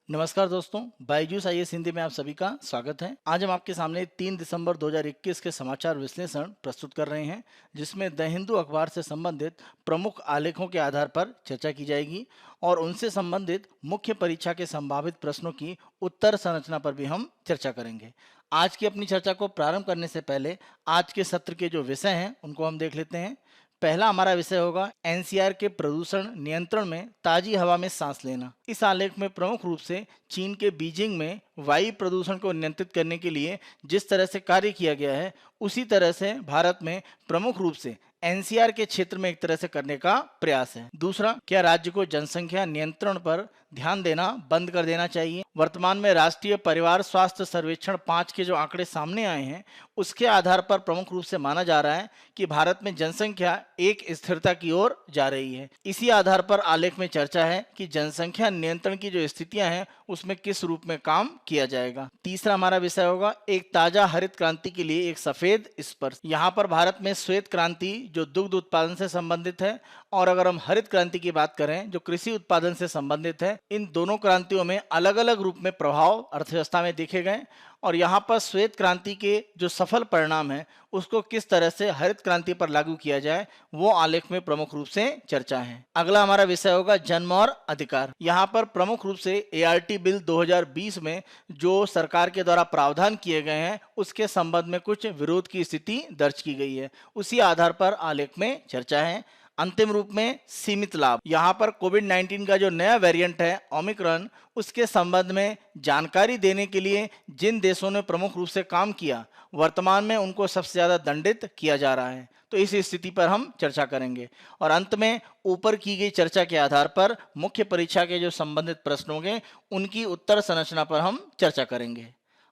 नमस्कार दोस्तों, बायजूस आईएएस हिंदी में आप सभी का स्वागत है। आज हम आपके सामने 3 दिसंबर 2021 के समाचार विश्लेषण प्रस्तुत कर रहे हैं, जिसमें द हिंदू अखबार से संबंधित प्रमुख आलेखों के आधार पर चर्चा की जाएगी और उनसे संबंधित मुख्य परीक्षा के संभावित प्रश्नों की उत्तर संरचना पर भी हम चर्चा करेंगे। आज की अपनी चर्चा को प्रारंभ करने से पहले आज के सत्र के जो विषय हैं उनको हम देख लेते हैं। पहला हमारा विषय होगा एनसीआर के प्रदूषण नियंत्रण में ताजी हवा में सांस लेना। इस आलेख में प्रमुख रूप से चीन के बीजिंग में वायु प्रदूषण को नियंत्रित करने के लिए जिस तरह से कार्य किया गया है, उसी तरह से भारत में प्रमुख रूप से एनसीआर के क्षेत्र में एक तरह से करने का प्रयास है। दूसरा, क्या राज्य को जनसंख्या नियंत्रण पर ध्यान देना बंद कर देना चाहिए? वर्तमान में राष्ट्रीय परिवार स्वास्थ्य सर्वेक्षण 5 के जो आंकड़े सामने आए हैं, उसके आधार पर प्रमुख रूप से माना जा रहा है कि भारत में जनसंख्या एक स्थिरता की ओर जा रही है। इसी आधार पर आलेख में चर्चा है कि जनसंख्या नियंत्रण की जो स्थितियां हैं उसमें किस रूप में काम किया जाएगा। तीसरा हमारा विषय होगा एक ताजा हरित क्रांति के लिए एक सफेद स्पर्श। यहाँ पर भारत में श्वेत क्रांति जो दुग्ध उत्पादन से संबंधित है, और अगर हम हरित क्रांति की बात करें जो कृषि उत्पादन से संबंधित है, इन दोनों क्रांतियों में अलग अलग रूप में प्रभाव अर्थव्यवस्था में देखे गए और यहाँ पर श्वेत क्रांति के जो सफल परिणाम है उसको किस तरह से हरित क्रांति पर लागू किया जाए, वो आलेख में प्रमुख रूप से चर्चा है। अगला हमारा विषय होगा जन्म और अधिकार। यहाँ पर प्रमुख रूप से एआरटी बिल 2020 में जो सरकार के द्वारा प्रावधान किए गए हैं उसके संबंध में कुछ विरोध की स्थिति दर्ज की गई है, उसी आधार पर आलेख में चर्चा है। अंतिम रूप में सीमित लाभ। यहाँ पर कोविड-19 का जो नया वेरिएंट है ओमिक्रॉन, उसके संबंध में जानकारी देने के लिए जिन देशों ने प्रमुख रूप से काम किया, वर्तमान में उनको सबसे ज्यादा दंडित किया जा रहा है, तो इस स्थिति पर हम चर्चा करेंगे। और अंत में ऊपर की गई चर्चा के आधार पर मुख्य परीक्षा के जो संबंधित प्रश्न होंगे उनकी उत्तर संरचना पर हम चर्चा करेंगे।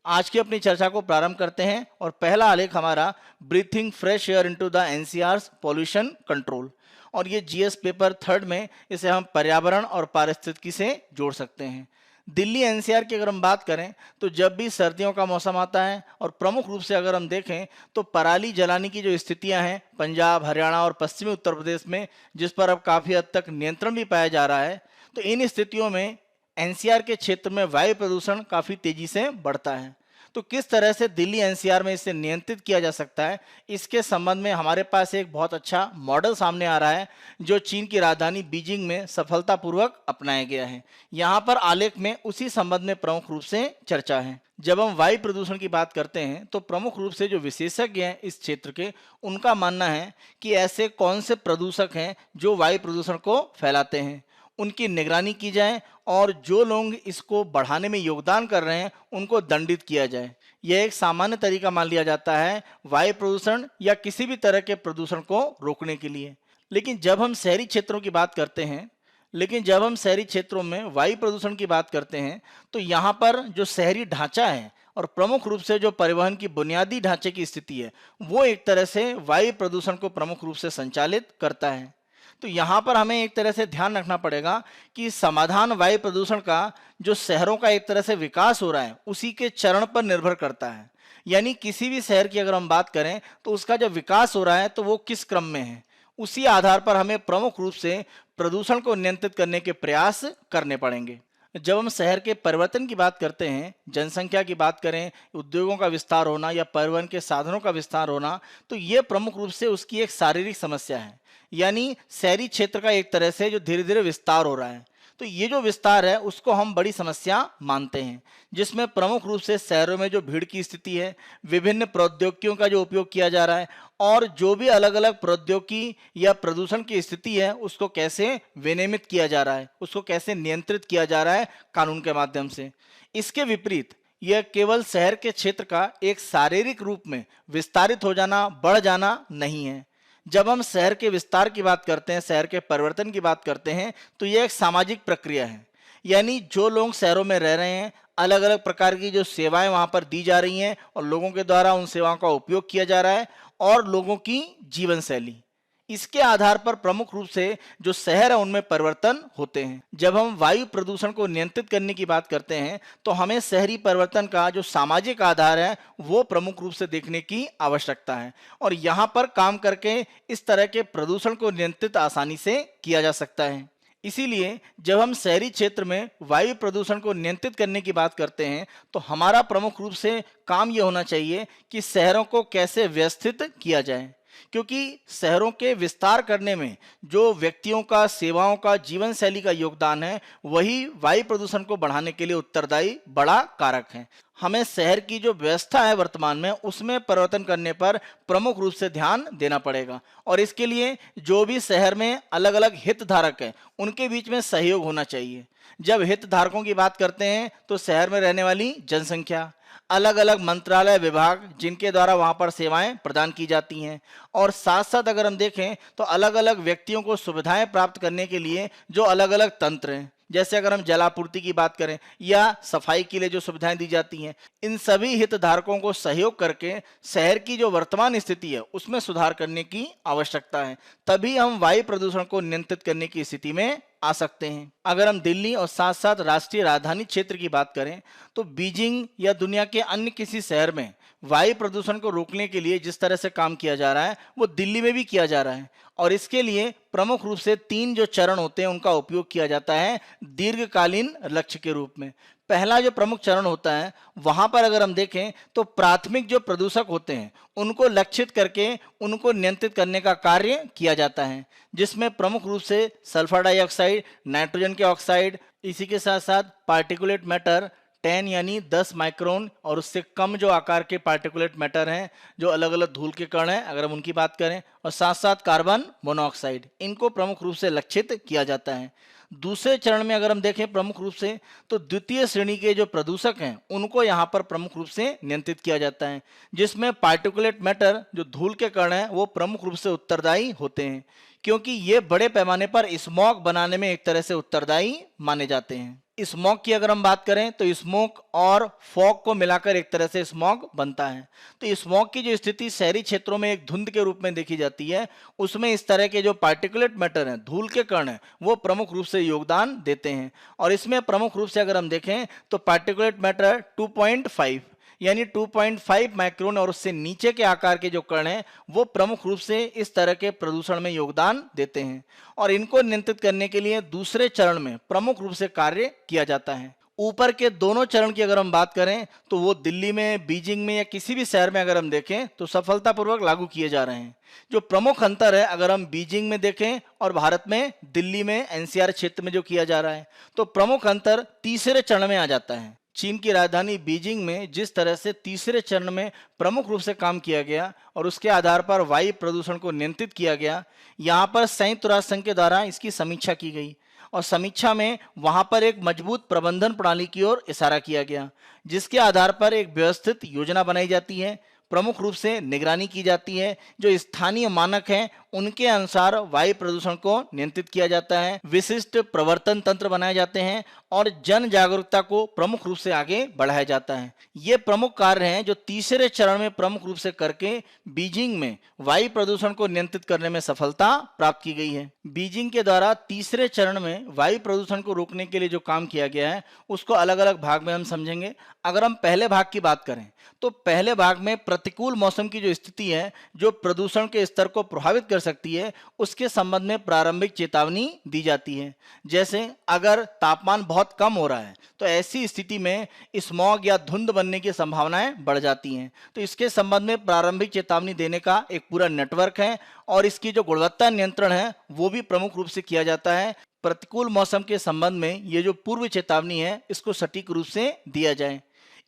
आज की अपनी चर्चा को प्रारंभ करते हैं और पहला आलेख हमारा breathing fresh air into the NCR's pollution control, और ये जीएस पेपर 3 में इसे हम पर्यावरण और पारिस्थितिकी से जोड़ सकते हैं। दिल्ली एनसीआर की अगर हम बात करें तो जब भी सर्दियों का मौसम आता है और प्रमुख रूप से अगर हम देखें तो पराली जलाने की जो स्थितियां हैं पंजाब, हरियाणा और पश्चिमी उत्तर प्रदेश में, जिस पर अब काफ़ी हद तक नियंत्रण भी पाया जा रहा है, तो इन स्थितियों में एनसीआर के क्षेत्र में वायु प्रदूषण काफ़ी तेजी से बढ़ता है। तो किस तरह से दिल्ली एनसीआर में इसे नियंत्रित किया जा सकता है, इसके संबंध में हमारे पास एक बहुत अच्छा मॉडल सामने आ रहा है जो चीन की राजधानी बीजिंग में सफलतापूर्वक अपनाया गया है। यहाँ पर आलेख में उसी संबंध में प्रमुख रूप से चर्चा है। जब हम वायु प्रदूषण की बात करते हैं तो प्रमुख रूप से जो विशेषज्ञ हैं इस क्षेत्र के, उनका मानना है कि ऐसे कौन से प्रदूषक हैं जो वायु प्रदूषण को फैलाते हैं, उनकी निगरानी की जाए और जो लोग इसको बढ़ाने में योगदान कर रहे हैं उनको दंडित किया जाए। यह एक सामान्य तरीका मान लिया जाता है वायु प्रदूषण या किसी भी तरह के प्रदूषण को रोकने के लिए। लेकिन जब हम शहरी क्षेत्रों की बात करते हैं शहरी क्षेत्रों में वायु प्रदूषण की बात करते हैं तो यहाँ पर जो शहरी ढांचा है और प्रमुख रूप से जो परिवहन की बुनियादी ढांचे की स्थिति है, वो एक तरह से वायु प्रदूषण को प्रमुख रूप से संचालित करता है। तो यहाँ पर हमें एक तरह से ध्यान रखना पड़ेगा कि समाधान वायु प्रदूषण का जो शहरों का एक तरह से विकास हो रहा है उसी के चरण पर निर्भर करता है। यानी किसी भी शहर की अगर हम बात करें तो उसका जब विकास हो रहा है तो वो किस क्रम में है, उसी आधार पर हमें प्रमुख रूप से प्रदूषण को नियंत्रित करने के प्रयास करने पड़ेंगे। जब हम शहर के परिवर्तन की बात करते हैं, जनसंख्या की बात करें, उद्योगों का विस्तार होना या परिवहन के साधनों का विस्तार होना, तो ये प्रमुख रूप से उसकी एक शारीरिक समस्या है। यानी शहरी क्षेत्र का एक तरह से जो धीरे धीरे विस्तार हो रहा है, तो ये जो विस्तार है उसको हम बड़ी समस्या मानते हैं, जिसमें प्रमुख रूप से शहरों में जो भीड़ की स्थिति है, विभिन्न प्रौद्योगिकियों का जो उपयोग किया जा रहा है और जो भी अलग अलग प्रौद्योगिकी या प्रदूषण की स्थिति है उसको कैसे विनियमित किया जा रहा है, उसको कैसे नियंत्रित किया जा रहा है कानून के माध्यम से। इसके विपरीत यह केवल शहर के क्षेत्र का एक शारीरिक रूप में विस्तारित हो जाना, बढ़ जाना नहीं है। जब हम शहर के विस्तार की बात करते हैं, शहर के परिवर्तन की बात करते हैं, तो यह एक सामाजिक प्रक्रिया है। यानी जो लोग शहरों में रह रहे हैं, अलग अलग प्रकार की जो सेवाएं वहां पर दी जा रही हैं और लोगों के द्वारा उन सेवाओं का उपयोग किया जा रहा है, और लोगों की जीवन शैली, इसके आधार पर प्रमुख रूप से जो शहर है उनमें परिवर्तन होते हैं। जब हम वायु प्रदूषण को नियंत्रित करने की बात करते हैं तो हमें शहरी परिवर्तन का जो सामाजिक आधार है वो प्रमुख रूप से देखने की आवश्यकता है, और यहाँ पर काम करके इस तरह के प्रदूषण को नियंत्रित आसानी से किया जा सकता है। इसीलिए जब हम शहरी क्षेत्र में वायु प्रदूषण को नियंत्रित करने की बात करते हैं तो हमारा प्रमुख रूप से काम यह होना चाहिए कि शहरों को कैसे व्यवस्थित किया जाए, क्योंकि शहरों के विस्तार करने में जो व्यक्तियों का, सेवाओं का, जीवन शैली का योगदान है, वही वायु प्रदूषण को बढ़ाने के लिए उत्तरदायी बड़ा कारक है। हमें शहर की जो व्यवस्था है वर्तमान में, उसमें परिवर्तन करने पर प्रमुख रूप से ध्यान देना पड़ेगा और इसके लिए जो भी शहर में अलग अलग हितधारक हैं, उनके बीच में सहयोग होना चाहिए। जब हितधारकों की बात करते हैं तो शहर में रहने वाली जनसंख्या, अलग अलग मंत्रालय, विभाग जिनके द्वारा वहां पर सेवाएं प्रदान की जाती हैं, और साथ साथ अगर हम देखें तो अलग अलग व्यक्तियों को सुविधाएं प्राप्त करने के लिए जो अलग अलग तंत्र हैं, जैसे अगर हम जलापूर्ति की बात करें या सफाई के लिए जो सुविधाएं दी जाती हैं, इन सभी हितधारकों को सहयोग करके शहर की जो वर्तमान स्थिति है उसमें सुधार करने की आवश्यकता है। तभी हम वायु प्रदूषण को नियंत्रित करने की स्थिति में आ सकते हैं। अगर हम दिल्ली और साथ साथ राष्ट्रीय राजधानी क्षेत्र की बात करें तो बीजिंग या दुनिया के अन्य किसी शहर में वायु प्रदूषण को रोकने के लिए जिस तरह से काम किया जा रहा है, वो दिल्ली में भी किया जा रहा है और इसके लिए प्रमुख रूप से 3 जो चरण होते हैं उनका उपयोग किया जाता है दीर्घकालीन लक्ष्य के रूप में। पहला जो प्रमुख चरण होता है, वहां पर अगर हम देखें तो प्राथमिक जो प्रदूषक होते हैं उनको लक्षित करके उनको नियंत्रित करने का कार्य किया जाता है, जिसमें प्रमुख रूप से सल्फर डाइऑक्साइड, नाइट्रोजन के ऑक्साइड, इसी के साथ साथ पार्टिकुलेट मैटर 10 यानी 10 माइक्रोन और उससे कम जो आकार के पार्टिकुलेट मैटर हैं, जो अलग अलग धूल के कण हैं अगर हम उनकी बात करें, और साथ साथ कार्बन मोनोऑक्साइड, इनको प्रमुख रूप से लक्षित किया जाता है। दूसरे चरण में अगर हम देखें प्रमुख रूप से तो द्वितीय श्रेणी के जो प्रदूषक हैं उनको यहाँ पर प्रमुख रूप से नियंत्रित किया जाता है, जिसमें पार्टिकुलेट मैटर जो धूल के कण हैं वो प्रमुख रूप से उत्तरदायी होते हैं, क्योंकि ये बड़े पैमाने पर स्मॉग बनाने में एक तरह से उत्तरदायी माने जाते हैं। स्मॉग की अगर हम बात करें तो स्मोक और फॉग को मिलाकर एक तरह से स्मॉग बनता है। तो स्मॉग की जो स्थिति शहरी क्षेत्रों में एक धुंध के रूप में देखी जाती है, उसमें इस तरह के जो पार्टिकुलेट मैटर हैं, धूल के कण हैं, वो प्रमुख रूप से योगदान देते हैं। और इसमें प्रमुख रूप से अगर हम देखें तो पार्टिकुलेट मैटर 2.5 यानी 2.5 माइक्रोन और उससे नीचे के आकार के जो कण हैं वो प्रमुख रूप से इस तरह के प्रदूषण में योगदान देते हैं और इनको नियंत्रित करने के लिए दूसरे चरण में प्रमुख रूप से कार्य किया जाता है। ऊपर के दोनों चरण की अगर हम बात करें तो वो दिल्ली में, बीजिंग में या किसी भी शहर में अगर हम देखें तो सफलतापूर्वक लागू किए जा रहे हैं। जो प्रमुख अंतर है अगर हम बीजिंग में देखें और भारत में दिल्ली में एनसीआर क्षेत्र में जो किया जा रहा है, तो प्रमुख अंतर तीसरे चरण में आ जाता है। चीन की राजधानी बीजिंग में जिस तरह से तीसरे चरण में प्रमुख रूप से काम किया गया और उसके आधार पर वायु प्रदूषण को नियंत्रित किया गया, यहाँ पर संयुक्त राष्ट्र संघ के द्वारा इसकी समीक्षा की गई और समीक्षा में वहां पर एक मजबूत प्रबंधन प्रणाली की ओर इशारा किया गया, जिसके आधार पर एक व्यवस्थित योजना बनाई जाती है, प्रमुख रूप से निगरानी की जाती है, जो स्थानीय मानक हैं उनके अनुसार वायु प्रदूषण को नियंत्रित किया जाता है, विशिष्ट प्रवर्तन तंत्र बनाए जाते हैं और जन जागरूकता को प्रमुख रूप से आगे बढ़ाया जाता है। ये प्रमुख कार्य हैं जो तीसरे चरण में प्रमुख रूप से करके बीजिंग में वायु प्रदूषण को नियंत्रित करने में सफलता प्राप्त की गई है। बीजिंग के द्वारा तीसरे चरण में वायु प्रदूषण को रोकने के लिए जो काम किया गया है उसको अलग अलग भाग में हम समझेंगे। अगर हम पहले भाग की बात करें तो पहले भाग में प्रतिकूल मौसम की जो स्थिति है जो प्रदूषण के स्तर को प्रभावित कर सकती है, उसके संबंध में प्रारंभिक चेतावनी दी जाती है। जैसे अगर तापमान बहुत कम हो रहा है तो ऐसी स्थिति में स्मॉग या धुंध बनने की संभावनाएं बढ़ जाती हैं, तो इसके संबंध में प्रारंभिक चेतावनी देने का एक पूरा नेटवर्क है और इसकी जो गुणवत्ता नियंत्रण है वो भी प्रमुख रूप से किया जाता है। प्रतिकूल मौसम के संबंध में ये जो पूर्व चेतावनी है इसको सटीक रूप से दिया जाए।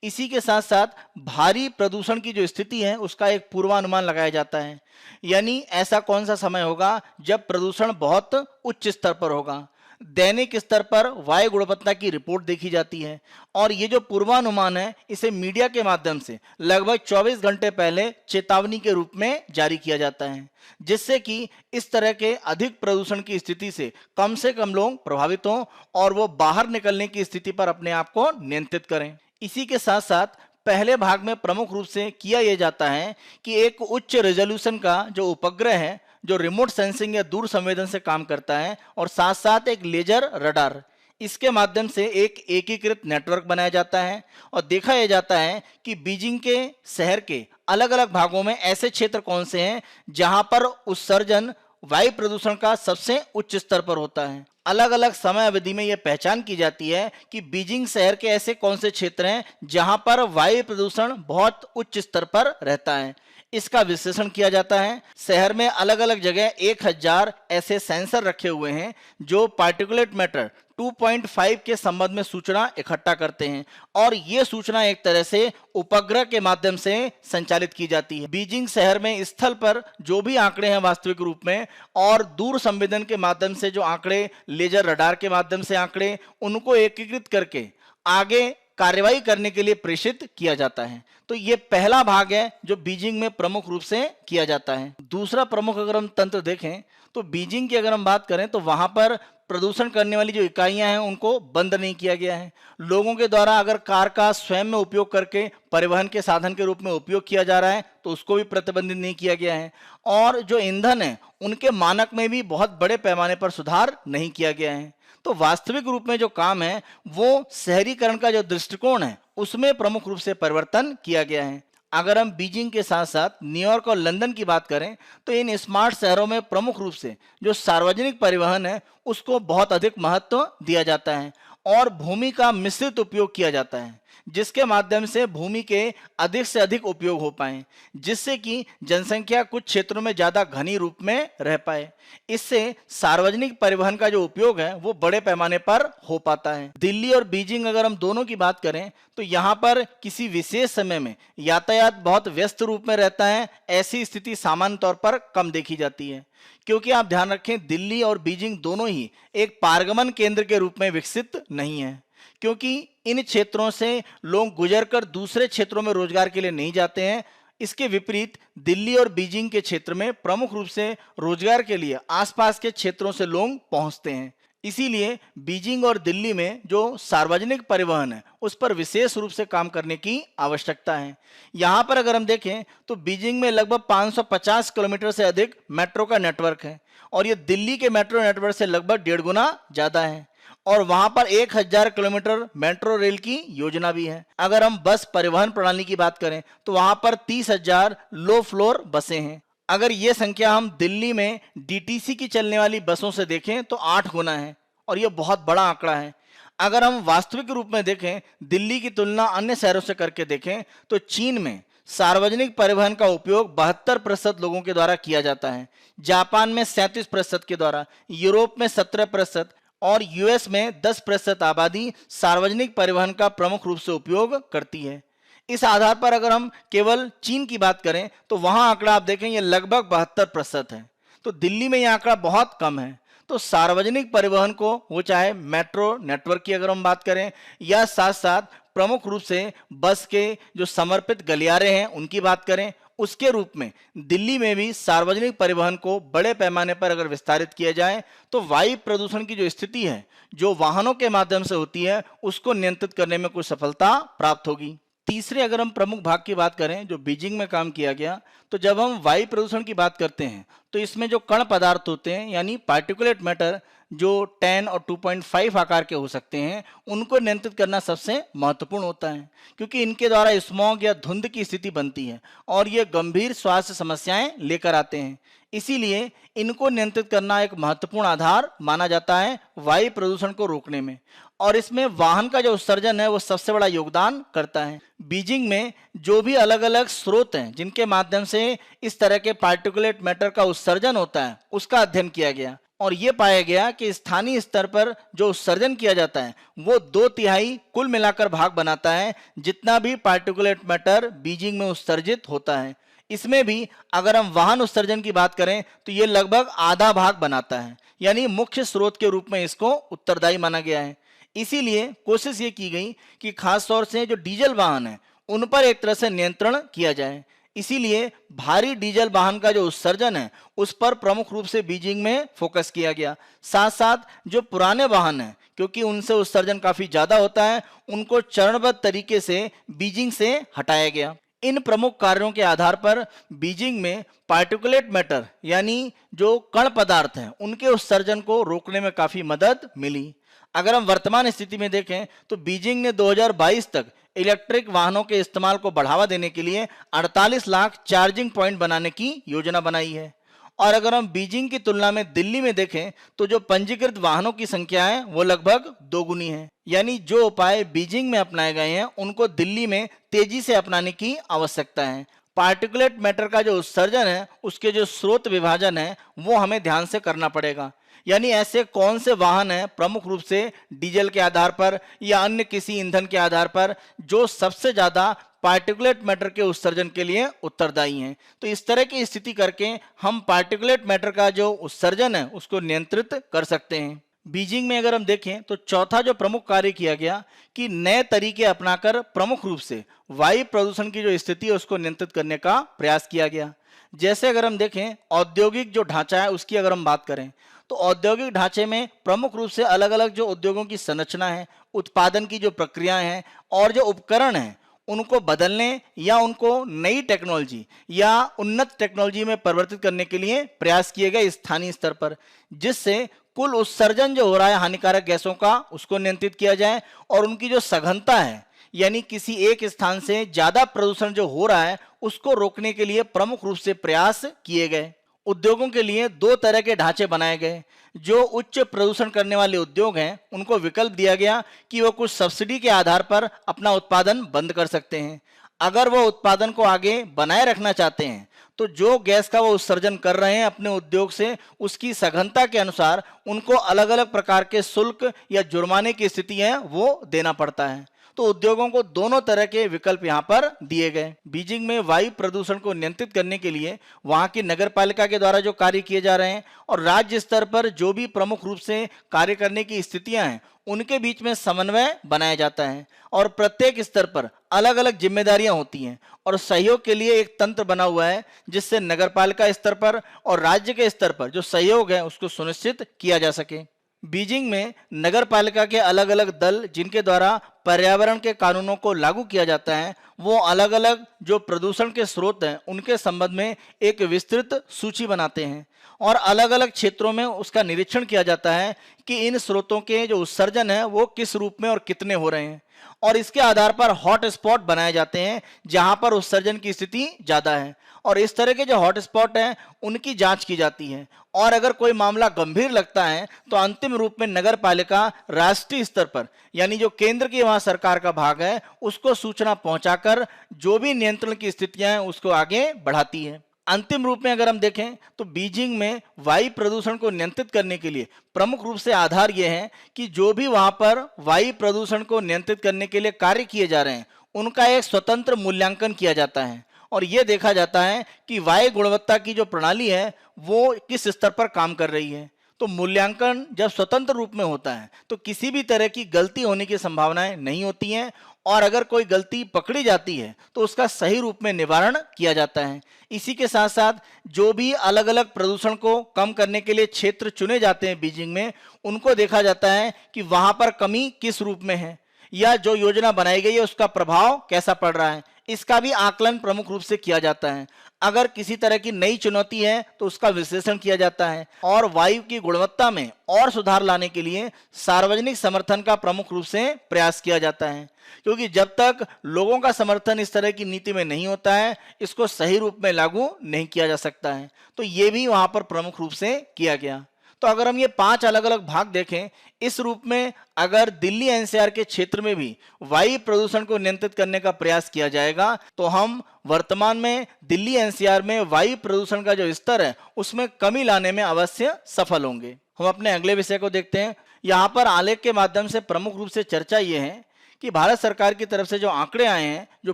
इसी के साथ साथ भारी प्रदूषण की जो स्थिति है उसका एक पूर्वानुमान लगाया जाता है, यानी ऐसा कौन सा समय होगा जब प्रदूषण बहुत उच्च स्तर पर होगा। दैनिक स्तर पर वायु गुणवत्ता की रिपोर्ट देखी जाती है और ये जो पूर्वानुमान है इसे मीडिया के माध्यम से लगभग 24 घंटे पहले चेतावनी के रूप में जारी किया जाता है, जिससे कि इस तरह के अधिक प्रदूषण की स्थिति से कम लोग प्रभावित हों और वो बाहर निकलने की स्थिति पर अपने आप को नियंत्रित करें। इसी के साथ साथ पहले भाग में प्रमुख रूप से किया यह जाता है कि एक उच्च रेजोल्यूशन का जो उपग्रह है जो रिमोट सेंसिंग या दूर संवेदन से काम करता है और साथ साथ एक लेजर रडार, इसके माध्यम से एक एकीकृत नेटवर्क बनाया जाता है और देखा यह जाता है कि बीजिंग के शहर के अलग अलग भागों में ऐसे क्षेत्र कौन से हैं जहां पर उत्सर्जन वायु प्रदूषण का सबसे उच्च स्तर पर होता है। अलग अलग समय अवधि में यह पहचान की जाती है कि बीजिंग शहर के ऐसे कौन से क्षेत्र हैं जहां पर वायु प्रदूषण बहुत उच्च स्तर पर रहता है। इसका विश्लेषण किया जाता है। शहर में अलग अलग जगह 1000 ऐसे सेंसर रखे हुए हैं जो पार्टिकुलेट मैटर 2.5 के संबंध में सूचना इकट्ठा करते हैं और ये सूचना एक तरह से उपग्रह के माध्यम से संचालित की जाती है। बीजिंग शहर में स्थल पर जो भी आंकड़े हैं वास्तविक रूप में और दूर संवेदन के माध्यम से जो आंकड़े, लेजर रडार के माध्यम से आंकड़े, उनको एकीकृत करके आगे कार्रवाई करने के लिए प्रेषित किया जाता है। तो ये पहला भाग है जो बीजिंग में प्रमुख रूप से किया जाता है। दूसरा प्रमुख अगर हम तंत्र देखें तो बीजिंग की अगर हम बात करें तो वहां पर प्रदूषण करने वाली जो इकाइयां हैं उनको बंद नहीं किया गया है। लोगों के द्वारा अगर कार का स्वयं में उपयोग करके परिवहन के साधन के रूप में उपयोग किया जा रहा है तो उसको भी प्रतिबंधित नहीं किया गया है। और जो ईंधन है उनके मानक में भी बहुत बड़े पैमाने पर सुधार नहीं किया गया है। तो वास्तविक रूप में जो काम है वो शहरीकरण का जो दृष्टिकोण है उसमें प्रमुख रूप से परिवर्तन किया गया है। अगर हम बीजिंग के साथ साथ न्यूयॉर्क और लंदन की बात करें तो इन स्मार्ट शहरों में प्रमुख रूप से जो सार्वजनिक परिवहन है उसको बहुत अधिक महत्व दिया जाता है और भूमि का मिश्रित उपयोग किया जाता है, जिसके माध्यम से भूमि के अधिक से अधिक उपयोग हो पाए, जिससे कि जनसंख्या कुछ क्षेत्रों में ज्यादा घनी रूप में रह पाए। इससे सार्वजनिक परिवहन का जो उपयोग है वो बड़े पैमाने पर हो पाता है। दिल्ली और बीजिंग अगर हम दोनों की बात करें तो यहाँ पर किसी विशेष समय में यातायात बहुत व्यस्त रूप में रहता है। ऐसी स्थिति सामान्य तौर पर कम देखी जाती है, क्योंकि आप ध्यान रखें दिल्ली और बीजिंग दोनों ही एक पारगमन केंद्र के रूप में विकसित नहीं है, क्योंकि इन क्षेत्रों से लोग गुजरकर दूसरे क्षेत्रों में रोजगार के लिए नहीं जाते हैं। इसके विपरीत दिल्ली और बीजिंग के क्षेत्र में प्रमुख रूप से रोजगार के लिए आसपास के क्षेत्रों से लोग पहुंचते हैं। इसीलिए बीजिंग और दिल्ली में जो सार्वजनिक परिवहन है उस पर विशेष रूप से काम करने की आवश्यकता है। यहाँ पर अगर हम देखें तो बीजिंग में लगभग 550 किलोमीटर से अधिक मेट्रो का नेटवर्क है और ये दिल्ली के मेट्रो नेटवर्क से लगभग 1.5 गुना ज्यादा है और वहां पर 1000 किलोमीटर मेट्रो रेल की योजना भी है। अगर हम बस परिवहन प्रणाली की बात करें तो वहां पर 30,000 लो फ्लोर बसें हैं। अगर ये संख्या हम दिल्ली में डीटीसी की चलने वाली बसों से देखें तो 8 गुना है और यह बहुत बड़ा आंकड़ा है। अगर हम वास्तविक रूप में देखें, दिल्ली की तुलना अन्य शहरों से करके देखें तो चीन में सार्वजनिक परिवहन का उपयोग 72% लोगों के द्वारा किया जाता है, जापान में 37% के द्वारा, यूरोप में 17% और यूएस में 10% आबादी सार्वजनिक परिवहन का प्रमुख रूप से उपयोग करती है। इस आधार पर अगर हम केवल चीन की बात करें तो वहां आंकड़ा आप देखें ये लगभग 72% है। तो दिल्ली में यह आंकड़ा बहुत कम है। तो सार्वजनिक परिवहन को, वो चाहे मेट्रो नेटवर्क की अगर हम बात करें या साथ साथ प्रमुख रूप से बस के जो समर्पित गलियारे हैं उनकी बात करें, उसके रूप में दिल्ली में भी सार्वजनिक परिवहन को बड़े पैमाने पर अगर विस्तारित किया जाए तो वायु प्रदूषण की जो स्थिति है जो वाहनों के माध्यम से होती है उसको नियंत्रित करने में कुछ सफलता प्राप्त होगी। तीसरे अगर हम प्रमुख भाग की बात करें जो बीजिंग में काम किया गया, तो जब हम वायु प्रदूषण की बात करते हैं तो इसमें जो कण पदार्थ होते हैं यानी पार्टिकुलेट मैटर जो 10 और 2.5 आकार के हो सकते हैं उनको नियंत्रित करना सबसे महत्वपूर्ण होता है, क्योंकि इनके द्वारा स्मॉग या धुंध की स्थिति बनती है और ये गंभीर स्वास्थ्य समस्याएं लेकर आते हैं। इसीलिए इनको नियंत्रित करना एक महत्वपूर्ण आधार माना जाता है वायु प्रदूषण को रोकने में और इसमें वाहन का जो उत्सर्जन है वो सबसे बड़ा योगदान करता है। बीजिंग में जो भी अलग अलग स्रोत हैं जिनके माध्यम से इस तरह के पार्टिकुलेट मैटर का उत्सर्जन होता है उसका अध्ययन किया गया और ये पाया गया कि स्थानीय स्तर पर जो उत्सर्जन किया जाता है वो 2/3 कुल मिलाकर भाग बनाता है जितना भी पार्टिकुलेट मैटर बीजिंग में उत्सर्जित होता है। इसमें भी अगर हम वाहन उत्सर्जन की बात करें तो ये लगभग आधा भाग बनाता है, यानी मुख्य स्रोत के रूप में इसको उत्तरदायी माना गया है। इसीलिए कोशिश ये की गई कि खास तौर से जो डीजल वाहन है उन पर एक तरह से नियंत्रण किया जाए। इसीलिए भारी डीजल वाहन का जो उत्सर्जन है उस पर प्रमुख रूप से बीजिंग में फोकस किया गया। साथ साथ जो पुराने वाहन हैं क्योंकि उनसे उत्सर्जन काफी ज्यादा होता है उनको चरणबद्ध तरीके से बीजिंग से हटाया गया। इन प्रमुख कार्यों के आधार पर बीजिंग में पार्टिकुलेट मैटर यानी जो कण पदार्थ हैं उनके उत्सर्जन को रोकने में काफी मदद मिली। अगर हम वर्तमान स्थिति में देखें तो बीजिंग ने 2022 तक इलेक्ट्रिक वाहनों के इस्तेमाल को बढ़ावा देने के लिए 48 लाख चार्जिंग पॉइंट बनाने की योजना बनाई है और अगर हम बीजिंग की तुलना में दिल्ली में देखें तो जो पंजीकृत वाहनों की संख्या है वो लगभग दोगुनी है। यानी जो उपाय बीजिंग में अपनाए गए हैं उनको दिल्ली में तेजी से अपनाने की आवश्यकता है। पार्टिकुलेट मैटर का जो उत्सर्जन है उसके जो स्रोत विभाजन है वो हमें ध्यान से करना पड़ेगा। यानी ऐसे कौन से वाहन हैं प्रमुख रूप से डीजल के आधार पर या अन्य किसी ईंधन के आधार पर जो सबसे ज्यादा पार्टिकुलेट मैटर के उत्सर्जन के लिए उत्तरदायी हैं। तो इस तरह की स्थिति करके हम पार्टिकुलेट मैटर का जो उत्सर्जन है उसको नियंत्रित कर सकते हैं। बीजिंग में अगर हम देखें तो चौथा जो प्रमुख कार्य किया गया कि नए तरीके अपनाकर प्रमुख रूप से वायु प्रदूषण की जो स्थिति है उसको नियंत्रित करने का प्रयास किया गया। जैसे अगर हम देखें औद्योगिक जो ढांचा है उसकी अगर हम बात करें तो औद्योगिक ढांचे में प्रमुख रूप से अलग अलग जो उद्योगों की संरचना है, उत्पादन की जो प्रक्रियाएं हैं और जो उपकरण हैं उनको बदलने या उनको नई टेक्नोलॉजी या उन्नत टेक्नोलॉजी में परिवर्तित करने के लिए प्रयास किए गए स्थानीय स्तर पर, जिससे कुल उत्सर्जन जो हो रहा है हानिकारक गैसों का उसको नियंत्रित किया जाए और उनकी जो सघनता है यानी किसी एक स्थान से ज्यादा प्रदूषण जो हो रहा है उसको रोकने के लिए प्रमुख रूप से प्रयास किए गए। उद्योगों के लिए दो तरह के ढांचे बनाए गए। जो उच्च प्रदूषण करने वाले उद्योग हैं उनको विकल्प दिया गया कि वो कुछ सब्सिडी के आधार पर अपना उत्पादन बंद कर सकते हैं। अगर वो उत्पादन को आगे बनाए रखना चाहते हैं तो जो गैस का वो उत्सर्जन कर रहे हैं अपने उद्योग से उसकी सघनता के अनुसार उनको अलग अलग प्रकार के शुल्क या जुर्माने की स्थिति है वो देना पड़ता है। तो उद्योगों को दोनों तरह के विकल्प यहाँ पर दिए गए। बीजिंग में वायु प्रदूषण को नियंत्रित करने के लिए वहाँ की नगर पालिका के द्वारा जो कार्य किए जा रहे हैं और राज्य स्तर पर जो भी प्रमुख रूप से कार्य करने की स्थितियां हैं उनके बीच में समन्वय बनाया जाता है और प्रत्येक स्तर पर अलग अलग जिम्मेदारियां होती हैं और सहयोग के लिए एक तंत्र बना हुआ है जिससे नगर पालिका स्तर पर और राज्य के स्तर पर जो सहयोग है उसको सुनिश्चित किया जा सके। बीजिंग में नगर पालिका के अलग अलग दल जिनके द्वारा पर्यावरण के कानूनों को लागू किया जाता है वो अलग अलग जो प्रदूषण के स्रोत हैं उनके संबंध में एक विस्तृत सूची बनाते हैं और अलग अलग क्षेत्रों में उसका निरीक्षण किया जाता है कि इन स्रोतों के जो उत्सर्जन है वो किस रूप में और कितने हो रहे हैं और इसके आधार पर हॉट स्पॉट बनाए जाते हैं जहां पर उत्सर्जन की स्थिति ज्यादा है और इस तरह के जो हॉट स्पॉट हैं उनकी जांच की जाती है और अगर कोई मामला गंभीर लगता है तो अंतिम रूप में नगर पालिका राष्ट्रीय स्तर पर यानी जो केंद्र की वहां सरकार का भाग है उसको सूचना पहुंचाकर जो भी नियंत्रण की स्थितियां हैं उसको आगे बढ़ाती है। अंतिम रूप में अगर हम देखें तो बीजिंग में वायु प्रदूषण को नियंत्रित करने के लिए प्रमुख रूप से आधार यह है कि जो भी वहां पर वायु प्रदूषण को नियंत्रित करने के लिए कार्य किए जा रहे हैं उनका एक स्वतंत्र मूल्यांकन किया जाता है और यह देखा जाता है कि वायु गुणवत्ता की जो प्रणाली है वो किस स्तर पर काम कर रही है। तो मूल्यांकन जब स्वतंत्र रूप में होता है तो किसी भी तरह की गलती होने की संभावनाएं नहीं होती हैं और अगर कोई गलती पकड़ी जाती है तो उसका सही रूप में निवारण किया जाता है। इसी के साथ साथ जो भी अलग अलग प्रदूषण को कम करने के लिए क्षेत्र चुने जाते हैं बीजिंग में उनको देखा जाता है कि वहां पर कमी किस रूप में है या जो योजना बनाई गई है उसका प्रभाव कैसा पड़ रहा है, इसका भी आकलन प्रमुख रूप से किया जाता है। अगर किसी तरह की नई चुनौती है तो उसका विश्लेषण किया जाता है और वायु की गुणवत्ता में और सुधार लाने के लिए सार्वजनिक समर्थन का प्रमुख रूप से प्रयास किया जाता है क्योंकि जब तक लोगों का समर्थन इस तरह की नीति में नहीं होता है इसको सही रूप में लागू नहीं किया जा सकता है। तो ये भी वहां पर प्रमुख रूप से किया गया। तो अगर हम ये 5 अलग अलग भाग देखें इस रूप में अगर दिल्ली एनसीआर के क्षेत्र में भी वायु प्रदूषण को नियंत्रित करने का प्रयास किया जाएगा तो हम वर्तमान में दिल्ली एनसीआर में वायु प्रदूषण का जो स्तर है उसमें कमी लाने में अवश्य सफल होंगे। हम अपने अगले विषय को देखते हैं। यहाँ पर आलेख के माध्यम से प्रमुख रूप से चर्चा ये है कि भारत सरकार की तरफ से जो आंकड़े आए हैं जो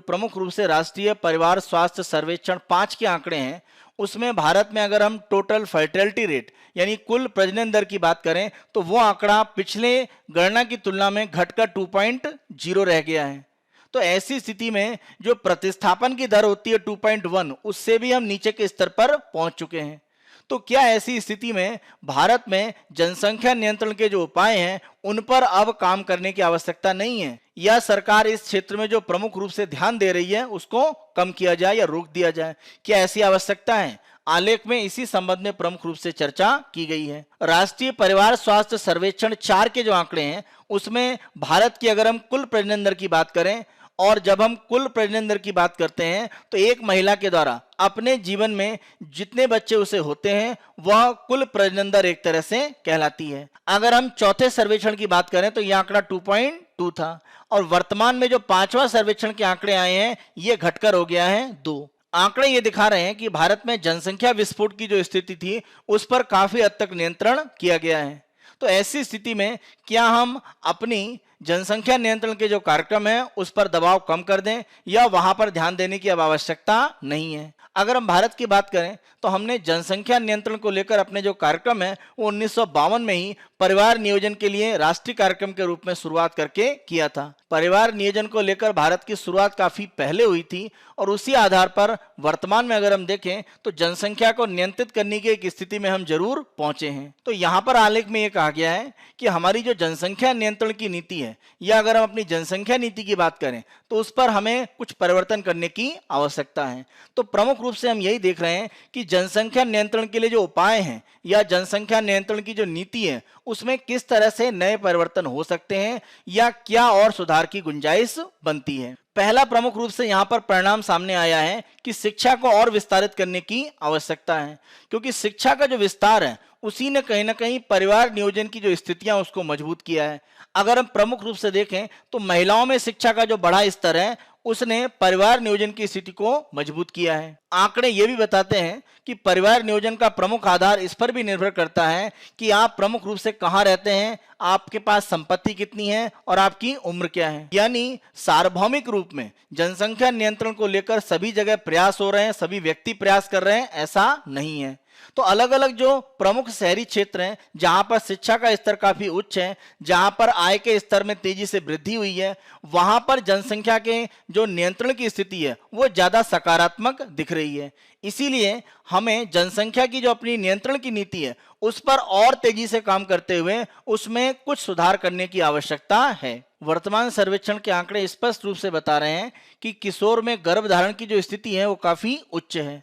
प्रमुख रूप से राष्ट्रीय परिवार स्वास्थ्य सर्वेक्षण 5 के आंकड़े हैं उसमें भारत में अगर हम टोटल फर्टिलिटी रेट यानी कुल प्रजनन दर की बात करें तो वो आंकड़ा पिछले गणना की तुलना में घटकर 2.0 रह गया है। तो ऐसी स्थिति में जो प्रतिस्थापन की दर होती है 2.1 उससे भी हम नीचे के स्तर पर पहुंच चुके हैं। तो क्या ऐसी स्थिति में भारत में जनसंख्या नियंत्रण के जो उपाय हैं उन पर अब काम करने की आवश्यकता नहीं है या सरकार इस क्षेत्र में जो प्रमुख रूप से ध्यान दे रही है उसको कम किया जाए या रोक दिया जाए, क्या ऐसी आवश्यकता है? आलेख में इसी संबंध में प्रमुख रूप से चर्चा की गई है। राष्ट्रीय परिवार स्वास्थ्य सर्वेक्षण 4 के जो आंकड़े हैं उसमें भारत की अगर हम कुल प्रजनन दर की बात करें और जब हम कुल प्रजनन दर की बात करते हैं तो एक महिला के द्वारा अपने जीवन में जितने बच्चे उसे होते हैं वह कुल प्रजनन दर एक तरह से कहलाती है। अगर हम चौथे सर्वेक्षण की बात करें तो यह आंकड़ा 2.2 था और वर्तमान में जो पांचवा सर्वेक्षण के आंकड़े आए हैं ये घटकर हो गया है 2। आंकड़े ये दिखा रहे हैं कि भारत में जनसंख्या विस्फोट की जो स्थिति थी उस पर काफी हद तक नियंत्रण किया गया है। तो ऐसी स्थिति में क्या हम अपनी जनसंख्या नियंत्रण के जो कार्यक्रम है उस पर दबाव कम कर दें या वहां पर ध्यान देने की अब आवश्यकता नहीं है? अगर हम भारत की बात करें तो हमने जनसंख्या नियंत्रण को लेकर अपने जो कार्यक्रम है वो 1952 में ही परिवार नियोजन के लिए राष्ट्रीय कार्यक्रम के रूप में शुरुआत करके किया था। परिवार नियोजन को लेकर भारत की शुरुआत काफी पहले हुई थी और उसी आधार पर वर्तमान में अगर हम देखें तो जनसंख्या को नियंत्रित करने की एक स्थिति में हम जरूर पहुंचे हैं। तो यहाँ पर आलेख में ये कहा गया है कि हमारी जो जनसंख्या नियंत्रण की नीति है या अगर हम अपनी जनसंख्या नीति की बात करें तो उस पर हमें कुछ परिवर्तन करने की आवश्यकता है। तो प्रमुख रूप से हम यही देख रहे हैं कि जनसंख्या नियंत्रण के लिए जो उपाय हैं या जनसंख्या नियंत्रण की जो नीति है उसमें किस तरह से नए परिवर्तन हो सकते हैं या क्या और सुधार की गुंजाइश बनती है। पहला प्रमुख रूप से यहाँ पर परिणाम सामने आया है कि शिक्षा को और विस्तारित करने की आवश्यकता है, क्योंकि शिक्षा का जो विस्तार है उसी ने कहीं ना कहीं परिवार नियोजन की जो स्थितियां उसको मजबूत किया है। अगर हम प्रमुख रूप से देखें तो महिलाओं में शिक्षा का जो बड़ा स्तर है उसने परिवार नियोजन की स्थिति को मजबूत किया है। आंकड़े ये भी बताते हैं कि परिवार नियोजन का प्रमुख आधार इस पर भी निर्भर करता है कि आप प्रमुख रूप से कहाँ रहते हैं, आपके पास संपत्ति कितनी है और आपकी उम्र क्या है। यानी सार्वभौमिक रूप में जनसंख्या नियंत्रण को लेकर सभी जगह प्रयास हो रहे हैं, सभी व्यक्ति प्रयास कर रहे हैं, ऐसा नहीं है। तो अलग अलग जो प्रमुख शहरी क्षेत्र हैं जहां पर शिक्षा का स्तर काफी उच्च है, जहां पर आय के स्तर में तेजी से वृद्धि हुई है, वहां पर जनसंख्या के जो नियंत्रण की स्थिति है वो ज्यादा सकारात्मक दिख रही है। इसीलिए हमें जनसंख्या की जो अपनी नियंत्रण की नीति है उस पर और तेजी से काम करते हुए उसमें कुछ सुधार करने की आवश्यकता है। वर्तमान सर्वेक्षण के आंकड़े स्पष्ट रूप से बता रहे हैं कि किशोर में गर्भधारण की जो स्थिति है वो काफी उच्च है।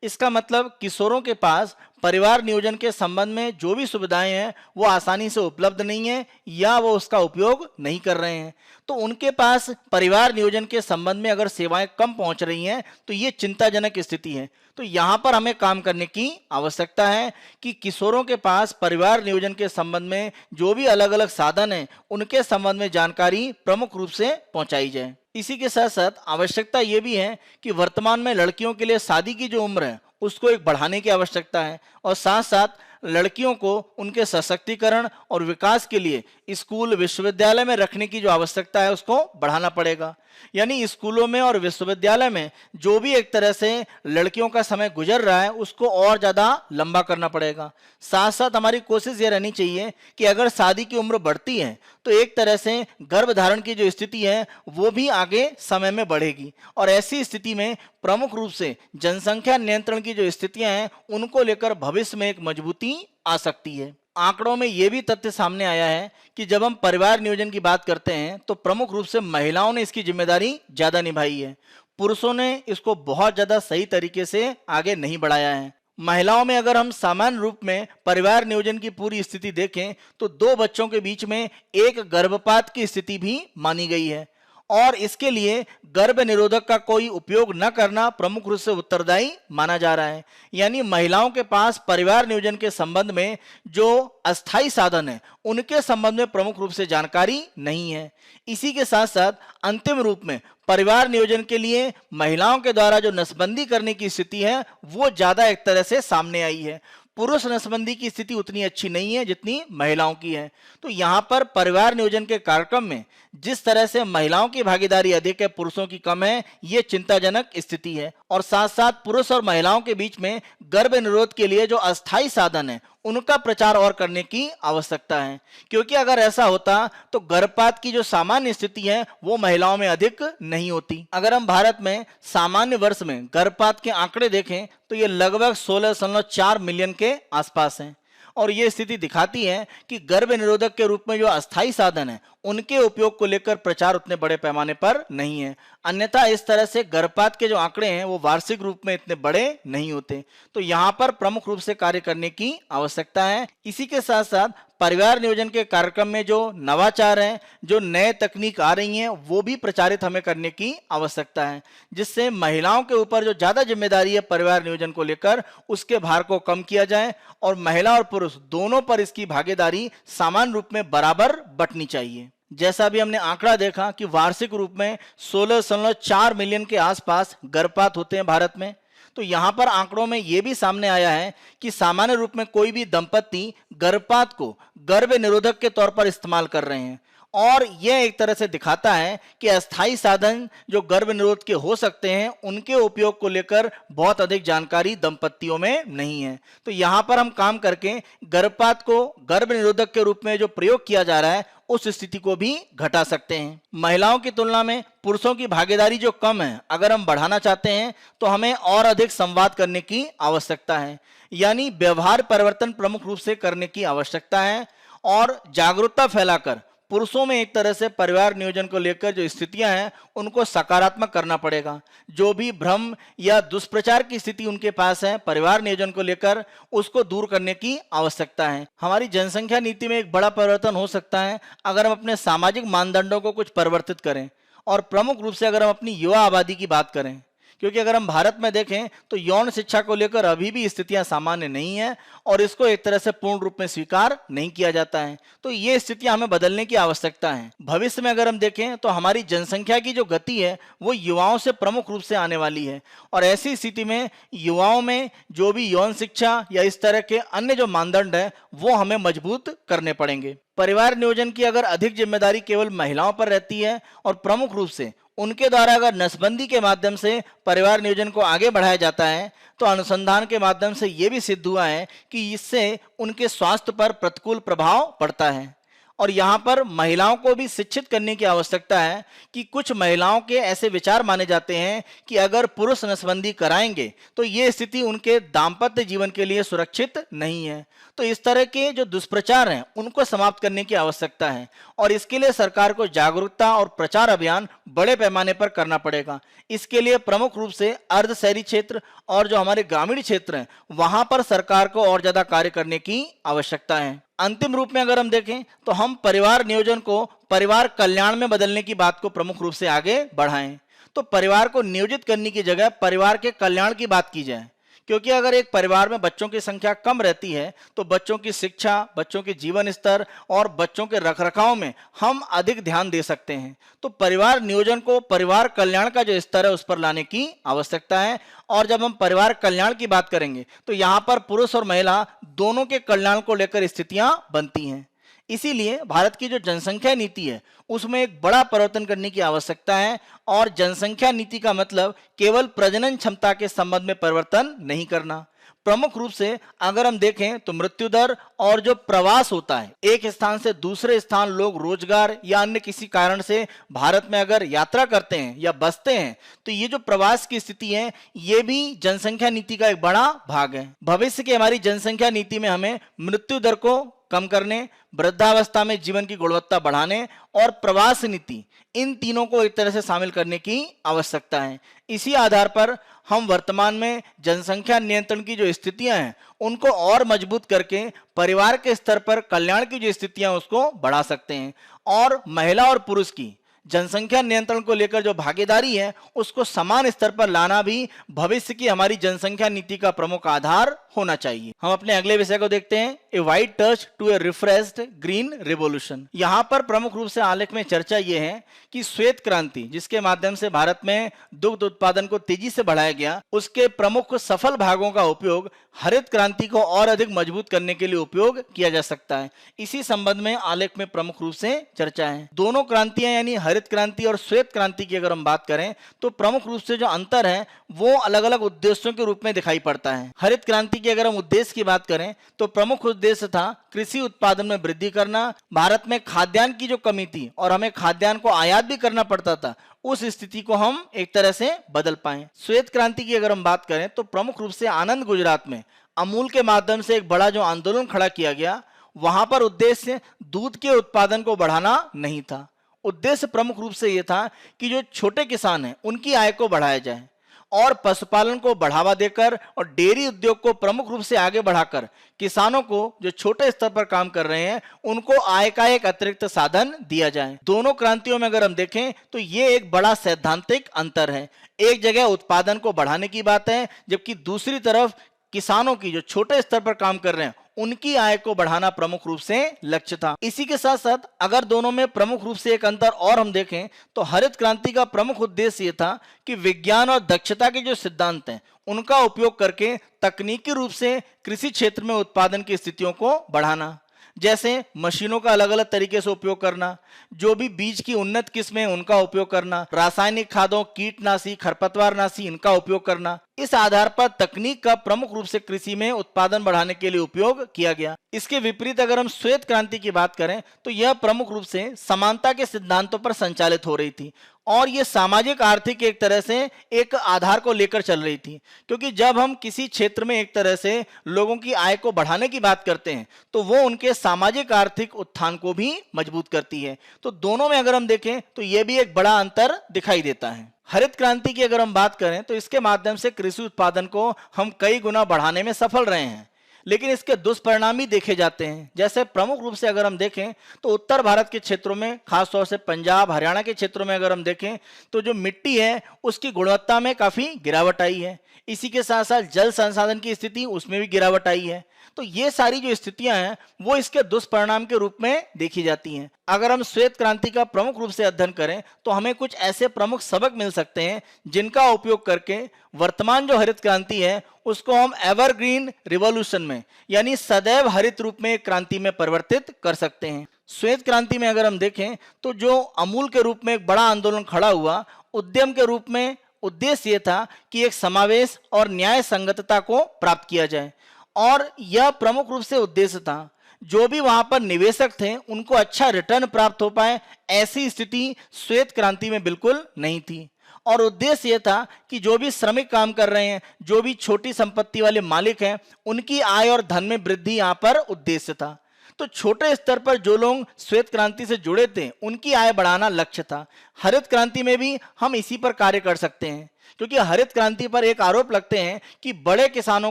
इसका मतलब किशोरों के पास परिवार नियोजन के संबंध में जो भी सुविधाएं हैं वो आसानी से उपलब्ध नहीं है या वो उसका उपयोग नहीं कर रहे हैं। तो उनके पास परिवार नियोजन के संबंध में अगर सेवाएं कम पहुंच रही हैं तो ये चिंताजनक स्थिति है। तो यहाँ पर हमें काम करने की आवश्यकता है कि किशोरों के पास परिवार नियोजन के संबंध में जो भी अलग अलग साधन हैं उनके संबंध में जानकारी प्रमुख रूप से पहुंचाई जाए। इसी के साथ साथ आवश्यकता ये भी है कि वर्तमान में लड़कियों के लिए शादी की जो उम्र है उसको एक बढ़ाने की आवश्यकता है और साथ साथ लड़कियों को उनके सशक्तिकरण और विकास के लिए स्कूल विश्वविद्यालय में रखने की जो आवश्यकता है उसको बढ़ाना पड़ेगा। यानी स्कूलों में और विश्वविद्यालय में जो भी एक तरह से लड़कियों का समय गुजर रहा है उसको और ज्यादा लंबा करना पड़ेगा। साथ साथ हमारी कोशिश ये रहनी चाहिए कि अगर शादी की उम्र बढ़ती है तो एक तरह से गर्भधारण की जो स्थिति है वो भी आगे समय में बढ़ेगी और ऐसी स्थिति में प्रमुख रूप से जनसंख्या नियंत्रण की जो स्थितियां हैं उनको लेकर भविष्य में एक मजबूती आ सकती है। आंकड़ों में यह भी तथ्य सामने आया है कि जब हम परिवार नियोजन की बात करते हैं तो प्रमुख रूप से महिलाओं ने इसकी जिम्मेदारी ज्यादा निभाई है, पुरुषों ने इसको बहुत ज्यादा सही तरीके से आगे नहीं बढ़ाया है। महिलाओं में अगर हम सामान्य रूप में परिवार नियोजन की पूरी स्थिति देखें तो 2 बच्चों के बीच में एक गर्भपात की स्थिति भी मानी गई है और इसके लिए गर्भ निरोधक का कोई उपयोग न करना प्रमुख रूप से उत्तरदायी माना जा रहा है। यानी महिलाओं के पास परिवार नियोजन के संबंध में जो अस्थायी साधन है उनके संबंध में प्रमुख रूप से जानकारी नहीं है। इसी के साथ साथ अंतिम रूप में परिवार नियोजन के लिए महिलाओं के द्वारा जो नसबंदी करने की स्थिति है वो ज्यादा एक तरह से सामने आई है। पुरुष नसबंदी की स्थिति उतनी अच्छी नहीं है जितनी महिलाओं की है। तो यहाँ पर परिवार नियोजन के कार्यक्रम में जिस तरह से महिलाओं की भागीदारी अधिक है, पुरुषों की कम है, ये चिंताजनक स्थिति है। और साथ साथ पुरुष और महिलाओं के बीच में गर्भ निरोध के लिए जो अस्थायी साधन है उनका प्रचार और करने की आवश्यकता है, क्योंकि अगर ऐसा होता तो गर्भपात की जो सामान्य स्थिति है वो महिलाओं में अधिक नहीं होती। अगर हम भारत में सामान्य वर्ष में गर्भपात के आंकड़े देखें तो ये लगभग 16.4 मिलियन के आसपास हैं और ये स्थिति दिखाती है कि गर्भ निरोधक के रूप में जो अस्थायी साधन है उनके उपयोग को लेकर प्रचार उतने बड़े पैमाने पर नहीं है। अन्यथा इस तरह से गर्भपात के जो आंकड़े हैं वो वार्षिक रूप में इतने बड़े नहीं होते। तो यहाँ पर प्रमुख रूप से कार्य करने की आवश्यकता है। इसी के साथ साथ परिवार नियोजन के कार्यक्रम में जो नवाचार हैं, जो नए तकनीक आ रही हैं, वो भी प्रचारित हमें करने की आवश्यकता है, जिससे महिलाओं के ऊपर जो ज़्यादा जिम्मेदारी है परिवार नियोजन को लेकर, उसके भार को कम किया जाए और महिला और पुरुष दोनों पर इसकी भागीदारी समान रूप में बराबर बंटनी चाहिए। जैसा भी हमने आंकड़ा देखा कि वार्षिक रूप में 16.4 मिलियन के आसपास गर्भपात होते हैं भारत में, तो यहाँ पर आंकड़ों में यह भी सामने आया है कि सामान्य रूप में कोई भी दंपत्ति गर्भपात को गर्भ निरोधक के तौर पर इस्तेमाल कर रहे हैं, और यह एक तरह से दिखाता है कि अस्थायी साधन जो गर्भ निरोध के हो सकते हैं, उनके उपयोग को लेकर बहुत अधिक जानकारी दंपत्तियों में नहीं है। तो यहाँ पर हम काम करके गर्भपात को गर्भ निरोधक के रूप में जो प्रयोग किया जा रहा है, उस स्थिति को भी घटा सकते हैं। महिलाओं की तुलना में पुरुषों की भागीदारी जो कम है, अगर हम बढ़ाना चाहते हैं तो हमें और अधिक संवाद करने की आवश्यकता है, यानी व्यवहार परिवर्तन प्रमुख रूप से करने की आवश्यकता है और जागरूकता फैलाकर पुरुषों में एक तरह से परिवार नियोजन को लेकर जो स्थितियां हैं, उनको सकारात्मक करना पड़ेगा। जो भी भ्रम या दुष्प्रचार की स्थिति उनके पास है परिवार नियोजन को लेकर, उसको दूर करने की आवश्यकता है। हमारी जनसंख्या नीति में एक बड़ा परिवर्तन हो सकता है अगर हम अपने सामाजिक मानदंडों को कुछ परिवर्तित करें, और प्रमुख रूप से अगर हम अपनी युवा आबादी की बात करें, क्योंकि अगर हम भारत में देखें तो यौन शिक्षा को लेकर अभी भी स्थितियां सामान्य नहीं है और इसको एक तरह से पूर्ण रूप में स्वीकार नहीं किया जाता है। तो ये स्थितियां हमें बदलने की आवश्यकता है। भविष्य में अगर हम देखें तो हमारी जनसंख्या की जो गति है वो युवाओं से प्रमुख रूप से आने वाली है, और ऐसी स्थिति में युवाओं में जो भी यौन शिक्षा या इस तरह के अन्य जो मानदंड है वो हमें मजबूत करने पड़ेंगे। परिवार नियोजन की अगर अधिक जिम्मेदारी केवल महिलाओं पर रहती है और प्रमुख रूप से उनके द्वारा अगर नसबंदी के माध्यम से परिवार नियोजन को आगे बढ़ाया जाता है, तो अनुसंधान के माध्यम से यह भी सिद्ध हुआ है कि इससे उनके स्वास्थ्य पर प्रतिकूल प्रभाव पड़ता है। और यहाँ पर महिलाओं को भी शिक्षित करने की आवश्यकता है कि कुछ महिलाओं के ऐसे विचार माने जाते हैं कि अगर पुरुष नसबंदी कराएंगे तो ये स्थिति उनके दाम्पत्य जीवन के लिए सुरक्षित नहीं है। तो इस तरह के जो दुष्प्रचार हैं उनको समाप्त करने की आवश्यकता है, और इसके लिए सरकार को जागरूकता और प्रचार अभियान बड़े पैमाने पर करना पड़ेगा। इसके लिए प्रमुख रूप से अर्ध शहरी क्षेत्र और जो हमारे ग्रामीण क्षेत्र हैं, वहां पर सरकार को और ज्यादा कार्य करने की आवश्यकता है। अंतिम रूप में अगर हम देखें तो हम परिवार नियोजन को परिवार कल्याण में बदलने की बात को प्रमुख रूप से आगे बढ़ाएं। तो परिवार को नियोजित करने की जगह परिवार के कल्याण की बात की जाए, क्योंकि अगर एक परिवार में बच्चों की संख्या कम रहती है तो बच्चों की शिक्षा, बच्चों के जीवन स्तर और बच्चों के रखरखाव में हम अधिक ध्यान दे सकते हैं। तो परिवार नियोजन को परिवार कल्याण का जो स्तर है उस पर लाने की आवश्यकता है, और जब हम परिवार कल्याण की बात करेंगे तो यहाँ पर पुरुष और महिला दोनों के कल्याण को लेकर स्थितियां बनती हैं। इसीलिए भारत की जो जनसंख्या नीति है उसमें एक बड़ा परिवर्तन करने की आवश्यकता है, और जनसंख्या नीति का मतलब केवल प्रजनन क्षमता के संबंध में परिवर्तन नहीं करना। प्रमुख रूप से अगर हम देखें तो मृत्यु दर और जो प्रवास होता है, एक स्थान से दूसरे स्थान लोग रोजगार या अन्य किसी कारण से भारत में अगर यात्रा करते हैं या बसते हैं, तो ये जो प्रवास की स्थिति है ये भी जनसंख्या नीति का एक बड़ा भाग है। भविष्य की हमारी जनसंख्या नीति में हमें मृत्यु दर को कम करने, वृद्धावस्था में जीवन की गुणवत्ता बढ़ाने और प्रवास नीति, इन तीनों को एक तरह से शामिल करने की आवश्यकता है। इसी आधार पर हम वर्तमान में जनसंख्या नियंत्रण की जो स्थितियां हैं उनको और मजबूत करके परिवार के स्तर पर कल्याण की जो स्थितियां उसको बढ़ा सकते हैं, और महिला और पुरुष की जनसंख्या नियंत्रण को लेकर जो भागीदारी है उसको समान स्तर पर लाना भी भविष्य की हमारी जनसंख्या नीति का प्रमुख आधार होना चाहिए। हम अपने अगले विषय को देखते हैं, a white touch to a refreshed green revolution. यहाँ पर प्रमुख रूप से आलेख में चर्चा यह है कि श्वेत क्रांति, जिसके माध्यम से भारत में दुग्ध उत्पादन को तेजी से बढ़ाया गया, उसके प्रमुख सफल भागों का उपयोग हरित क्रांति को और अधिक मजबूत करने के लिए उपयोग किया जा सकता है। इसी संबंध में आलेख में प्रमुख रूप से चर्चा है। दोनों क्रांतियां यानी हरित क्रांति और श्वेत क्रांति की अगर हम बात करें तो प्रमुख रूप से जो अंतर है वो अलग अलग उद्देश्यों के रूप में दिखाई पड़ता है। हरित क्रांति की अगर हम उद्देश्य की बात करें तो प्रमुख उद्देश्य था कृषि उत्पादन में वृद्धि करना। भारत में खाद्यान्न की जो कमी थी और हमें खाद्यान्न को आयात भी करना पड़ता था, उस स्थिति को हम एक तरह से बदल पाए। श्वेत क्रांति की अगर हम बात करें तो प्रमुख रूप से आनंद गुजरात में अमूल के माध्यम से एक बड़ा जो आंदोलन खड़ा किया गया, वहां पर उद्देश्य दूध के उत्पादन को बढ़ाना नहीं था। उद्देश्य प्रमुख रूप से यह था कि जो छोटे किसान हैं उनकी आय को बढ़ाया जाए, और पशुपालन को बढ़ावा देकर और डेयरी उद्योग को प्रमुख रूप से आगे बढ़ाकर किसानों को जो छोटे स्तर पर काम कर रहे हैं उनको आय का एक अतिरिक्त साधन दिया जाए। दोनों क्रांतियों में अगर हम देखें तो ये एक बड़ा सैद्धांतिक अंतर है। एक जगह उत्पादन को बढ़ाने की बात है, जबकि दूसरी तरफ किसानों की जो छोटे स्तर पर काम कर रहे हैं उनकी आय को बढ़ाना प्रमुख रूप से लक्ष्य था। इसी के साथ साथ अगर दोनों में प्रमुख रूप से एक अंतर और हम देखें तो हरित क्रांति का प्रमुख उद्देश्य यह था कि विज्ञान और दक्षता के जो सिद्धांत हैं उनका उपयोग करके तकनीकी रूप से कृषि क्षेत्र में उत्पादन की स्थितियों को बढ़ाना, जैसे मशीनों का अलग अलग तरीके से उपयोग करना, जो भी बीज की उन्नत किस्में उनका उपयोग करना, रासायनिक खादों, कीटनाशी, खरपतवारनाशी इनका उपयोग करना। इस आधार पर तकनीक का प्रमुख रूप से कृषि में उत्पादन बढ़ाने के लिए उपयोग किया गया। इसके विपरीत अगर हम श्वेत क्रांति की बात करें तो यह प्रमुख रूप से समानता के सिद्धांतों पर संचालित हो रही थी और ये सामाजिक आर्थिक एक तरह से एक आधार को लेकर चल रही थी, क्योंकि जब हम किसी क्षेत्र में एक तरह से लोगों की आय को बढ़ाने की बात करते हैं तो वो उनके सामाजिक आर्थिक उत्थान को भी मजबूत करती है। तो दोनों में अगर हम देखें तो ये भी एक बड़ा अंतर दिखाई देता है। हरित क्रांति की अगर हम बात करें तो इसके माध्यम से कृषि उत्पादन को हम कई गुना बढ़ाने में सफल रहे हैं, लेकिन इसके दुष्परिणाम भी देखे जाते हैं। जैसे प्रमुख रूप से अगर हम देखें तो उत्तर भारत के क्षेत्रों में, खासतौर से पंजाब, हरियाणा के क्षेत्रों में अगर हम देखें तो जो मिट्टी है उसकी गुणवत्ता में काफी गिरावट आई है। इसी के साथ साथ जल संसाधन की स्थिति उसमें भी गिरावट आई है। तो ये सारी जो स्थितियां हैं वो इसके दुष्परिणाम के रूप में देखी जाती हैं। अगर हम श्वेत क्रांति का प्रमुख रूप से अध्ययन करें तो हमें कुछ ऐसे प्रमुख सबक मिल सकते हैं जिनका उपयोग करके वर्तमान जो हरित क्रांति है उसको हम एवरग्रीन रिवॉल्यूशन में, यानी सदैव हरित रूप में एक क्रांति में परिवर्तित कर सकते हैं। श्वेत क्रांति में अगर हम देखें तो जो अमूल के रूप में एक बड़ा आंदोलन खड़ा हुआ, उद्यम के रूप में उद्देश्य यह था कि एक समावेश और न्याय संगतता को प्राप्त किया जाए, और यह प्रमुख रूप से उद्देश्य था जो भी वहां पर निवेशक थे उनको अच्छा रिटर्न प्राप्त हो पाए। ऐसी स्थिति श्वेत क्रांति में बिल्कुल नहीं थी। और उद्देश्य यह था कि जो भी श्रमिक काम कर रहे हैं, जो भी छोटी संपत्ति वाले मालिक हैं, उनकी आय और धन में वृद्धि यहां पर उद्देश्य था। तो छोटे स्तर पर जो लोग श्वेत क्रांति से जुड़े थे उनकी आय बढ़ाना लक्ष्य था। हरित क्रांति में भी हम इसी पर कार्य कर सकते हैं, क्योंकि हरित क्रांति पर एक आरोप लगते हैं कि बड़े किसानों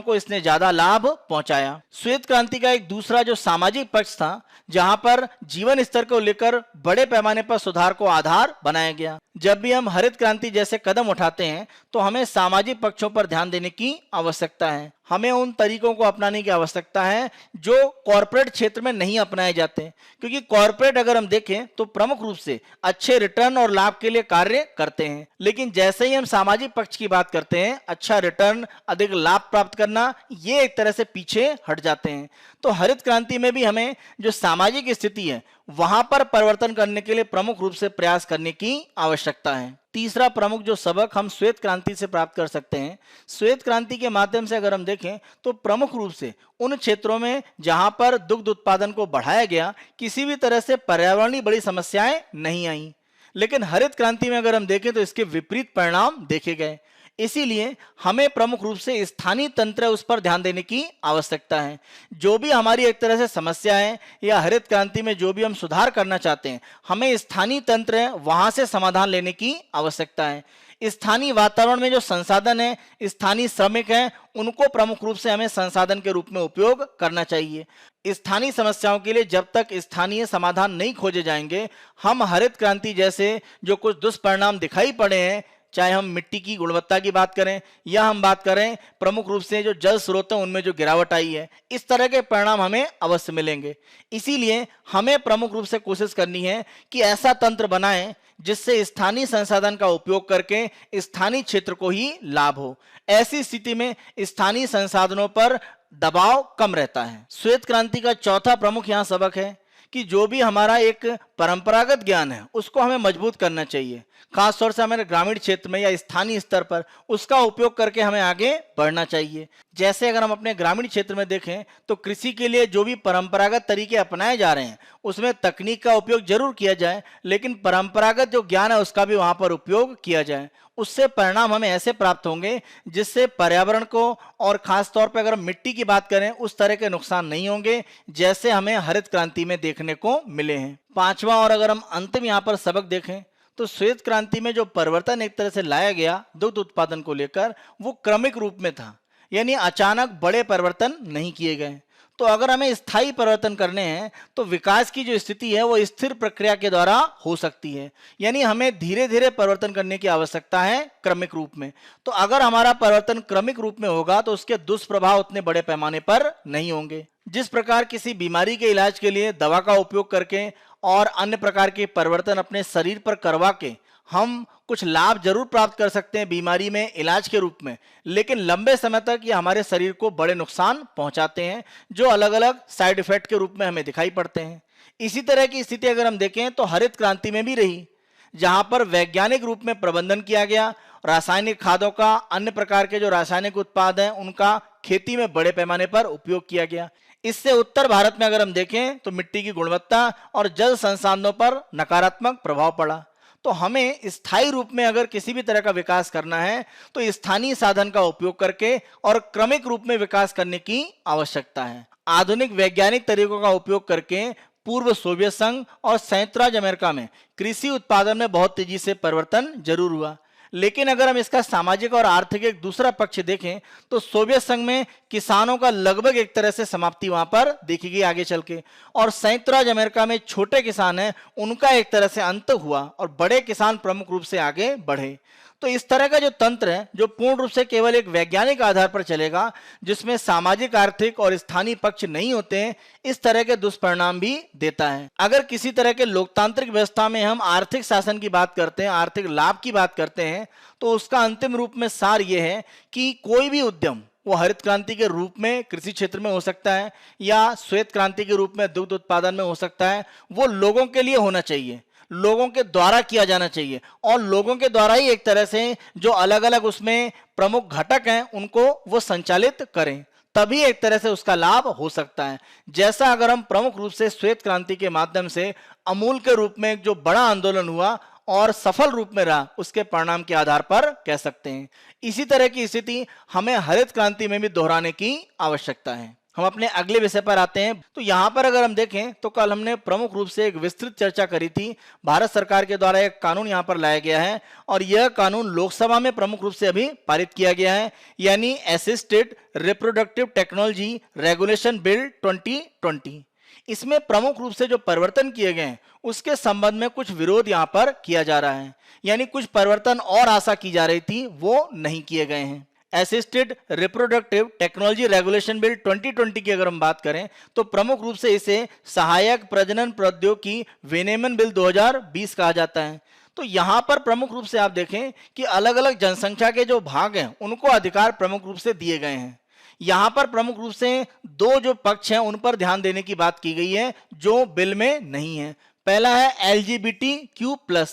को इसने ज्यादा लाभ पहुंचाया। श्वेत क्रांति का एक दूसरा जो सामाजिक पक्ष था, जहां पर जीवन स्तर को लेकर बड़े पैमाने पर सुधार को आधार बनाया गया। जब भी हम हरित क्रांति जैसे कदम उठाते हैं तो हमें सामाजिक पक्षों पर ध्यान देने की आवश्यकता है। हमें उन तरीकों को अपनाने की आवश्यकता है जो कॉर्पोरेट क्षेत्र में नहीं अपनाए जाते, क्योंकि कॉर्पोरेट अगर हम देखें तो प्रमुख रूप से अच्छे रिटर्न और लाभ के लिए कार्य करते हैं, लेकिन जैसे ही हम सामाजिक पक्ष की बात करते हैं, अच्छा रिटर्न, अधिक लाभ प्राप्त करना, ये एक तरह से पीछे हट जाते हैं। तो हरित क्रांति में भी हमें जो सामाजिक स्थिति है वहां पर परिवर्तन करने के लिए प्रमुख रूप से प्रयास करने की आवश्यकता है। तीसरा प्रमुख जो सबक हम श्वेत क्रांति से प्राप्त कर सकते हैं, श्वेत क्रांति के माध्यम से अगर हम देखें तो प्रमुख रूप से उन क्षेत्रों में जहां पर दुग्ध उत्पादन को बढ़ाया गया, किसी भी तरह से पर्यावरणीय बड़ी समस्याएं नहीं आई। लेकिन हरित क्रांति में अगर हम देखें तो इसके विपरीत परिणाम देखे गए। इसीलिए हमें प्रमुख रूप से स्थानीय तंत्र उस पर ध्यान देने की आवश्यकता है। जो भी हमारी एक तरह से समस्या है या हरित क्रांति में जो भी हम सुधार करना चाहते हैं, हमें स्थानीय तंत्र है वहां से समाधान लेने की आवश्यकता है। स्थानीय वातावरण में जो संसाधन है, स्थानीय श्रमिक हैं, उनको प्रमुख रूप से हमें संसाधन के रूप में उपयोग करना चाहिए। स्थानीय समस्याओं के लिए जब तक स्थानीय समाधान नहीं खोजे जाएंगे, हम हरित क्रांति जैसे जो कुछ दुष्परिणाम दिखाई पड़े हैं, चाहे हम मिट्टी की गुणवत्ता की बात करें या हम बात करें प्रमुख रूप से जो जल स्रोत हैं उनमें जो गिरावट आई है, इस तरह के परिणाम हमें अवश्य मिलेंगे। इसीलिए हमें प्रमुख रूप से कोशिश करनी है कि ऐसा तंत्र बनाएं जिससे स्थानीय संसाधन का उपयोग करके स्थानीय क्षेत्र को ही लाभ हो। ऐसी स्थिति में स्थानीय संसाधनों पर दबाव कम रहता है। श्वेत क्रांति का चौथा प्रमुख यहाँ सबक है कि जो भी हमारा एक परंपरागत ज्ञान है उसको हमें मजबूत करना चाहिए। खासतौर से हमारे ग्रामीण क्षेत्र में या स्थानीय स्तर पर उसका उपयोग करके हमें आगे बढ़ना चाहिए। जैसे अगर हम अपने ग्रामीण क्षेत्र में देखें तो कृषि के लिए जो भी परंपरागत तरीके अपनाए जा रहे हैं उसमें तकनीक का उपयोग जरूर किया जाए, लेकिन परंपरागत जो ज्ञान है उसका भी वहां पर उपयोग किया जाए। उससे परिणाम हमें ऐसे प्राप्त होंगे जिससे पर्यावरण को और खास तौर पर अगर मिट्टी की बात करें उस तरह के नुकसान नहीं होंगे जैसे हमें हरित क्रांति में देखने को मिले हैं। पांचवा और अगर हम अंतिम यहाँ पर सबक देखें तो श्वेत क्रांति में जो परिवर्तन एक तरह से लाया गया दुग्ध उत्पादन को लेकर, वो क्रमिक रूप में था, यानी अचानक बड़े परिवर्तन नहीं किए गए। तो अगर हमें स्थायी परिवर्तन करने हैं तो विकास की जो स्थिति है वो स्थिर प्रक्रिया के द्वारा हो सकती है, यानी हमें धीरे धीरे परिवर्तन करने की आवश्यकता है क्रमिक रूप में। तो अगर हमारा परिवर्तन क्रमिक रूप में होगा तो उसके दुष्प्रभाव उतने बड़े पैमाने पर नहीं होंगे। जिस प्रकार किसी बीमारी के इलाज के लिए दवा का उपयोग करके और अन्य प्रकार के परिवर्तन अपने शरीर पर करवा के हम कुछ लाभ जरूर प्राप्त कर सकते हैं बीमारी में इलाज के रूप में, लेकिन लंबे समय तक ये हमारे शरीर को बड़े नुकसान पहुंचाते हैं जो अलग अलग साइड इफेक्ट के रूप में हमें दिखाई पड़ते हैं। इसी तरह की स्थिति अगर हम देखें तो हरित क्रांति में भी रही, जहां पर वैज्ञानिक रूप में प्रबंधन किया गया, रासायनिक खादों का, अन्य प्रकार के जो रासायनिक उत्पाद हैं उनका खेती में बड़े पैमाने पर उपयोग किया गया। इससे उत्तर भारत में अगर हम देखें तो मिट्टी की गुणवत्ता और जल संसाधनों पर नकारात्मक प्रभाव पड़ा। तो हमें स्थायी रूप में अगर किसी भी तरह का विकास करना है तो स्थानीय साधन का उपयोग करके और क्रमिक रूप में विकास करने की आवश्यकता है। आधुनिक वैज्ञानिक तरीकों का उपयोग करके पूर्व सोवियत संघ और संयुक्त राज्य अमेरिका में कृषि उत्पादन में बहुत तेजी से परिवर्तन जरूर हुआ, लेकिन अगर हम इसका सामाजिक और आर्थिक एक दूसरा पक्ष देखें तो सोवियत संघ में किसानों का लगभग एक तरह से समाप्ति वहां पर देखी गई आगे चल के, और संयुक्त राज्य अमेरिका में छोटे किसान हैं उनका एक तरह से अंत हुआ और बड़े किसान प्रमुख रूप से आगे बढ़े। तो इस तरह का जो तंत्र है जो पूर्ण रूप से केवल एक वैज्ञानिक आधार पर चलेगा, जिसमें सामाजिक, आर्थिक और स्थानीय पक्ष नहीं होते हैं, इस तरह के दुष्परिणाम भी देता है। अगर किसी तरह के लोकतांत्रिक व्यवस्था में हम आर्थिक शासन की बात करते हैं, आर्थिक लाभ की बात करते हैं, तो उसका अंतिम रूप में सार यह है कि कोई भी उद्यम वो हरित क्रांति के रूप में कृषि क्षेत्र में हो सकता है या श्वेत क्रांति के रूप में दुग्ध उत्पादन में हो सकता है, वो लोगों के लिए होना चाहिए, लोगों के द्वारा किया जाना चाहिए, और लोगों के द्वारा ही एक तरह से जो अलग अलग उसमें प्रमुख घटक हैं उनको वो संचालित करें, तभी एक तरह से उसका लाभ हो सकता है। जैसा अगर हम प्रमुख रूप से श्वेत क्रांति के माध्यम से अमूल के रूप में जो बड़ा आंदोलन हुआ और सफल रूप में रहा, उसके परिणाम के आधार पर कह सकते हैं। इसी तरह की स्थिति हमें हरित क्रांति में भी दोहराने की आवश्यकता है। हम अपने अगले विषय पर आते हैं। तो यहाँ पर अगर हम देखें तो कल हमने प्रमुख रूप से एक विस्तृत चर्चा करी थी। भारत सरकार के द्वारा एक कानून यहाँ पर लाया गया है और यह कानून लोकसभा में प्रमुख रूप से अभी पारित किया गया है, यानी assisted reproductive technology regulation bill 2020। इसमें प्रमुख रूप से जो परिवर्तन किए गए हैं उसके संबंध में कुछ विरोध यहाँ पर किया जा रहा है, यानी कुछ परिवर्तन और आशा की जा रही थी वो नहीं किए गए हैं। Assisted reproductive technology regulation bill 2020 की अगर हम बात करें तो प्रमुख रूप से इसे सहायक प्रजनन प्रौद्योगिकी विनियमन बिल 2020 कहा जाता है। तो यहाँ पर प्रमुख रूप से आप देखें कि अलग अलग जनसंख्या के जो भाग हैं उनको अधिकार प्रमुख रूप से दिए गए हैं। यहाँ पर प्रमुख रूप से दो जो पक्ष हैं उन पर ध्यान देने की बात की गई है जो बिल में नहीं है। पहला है LGBTQ+,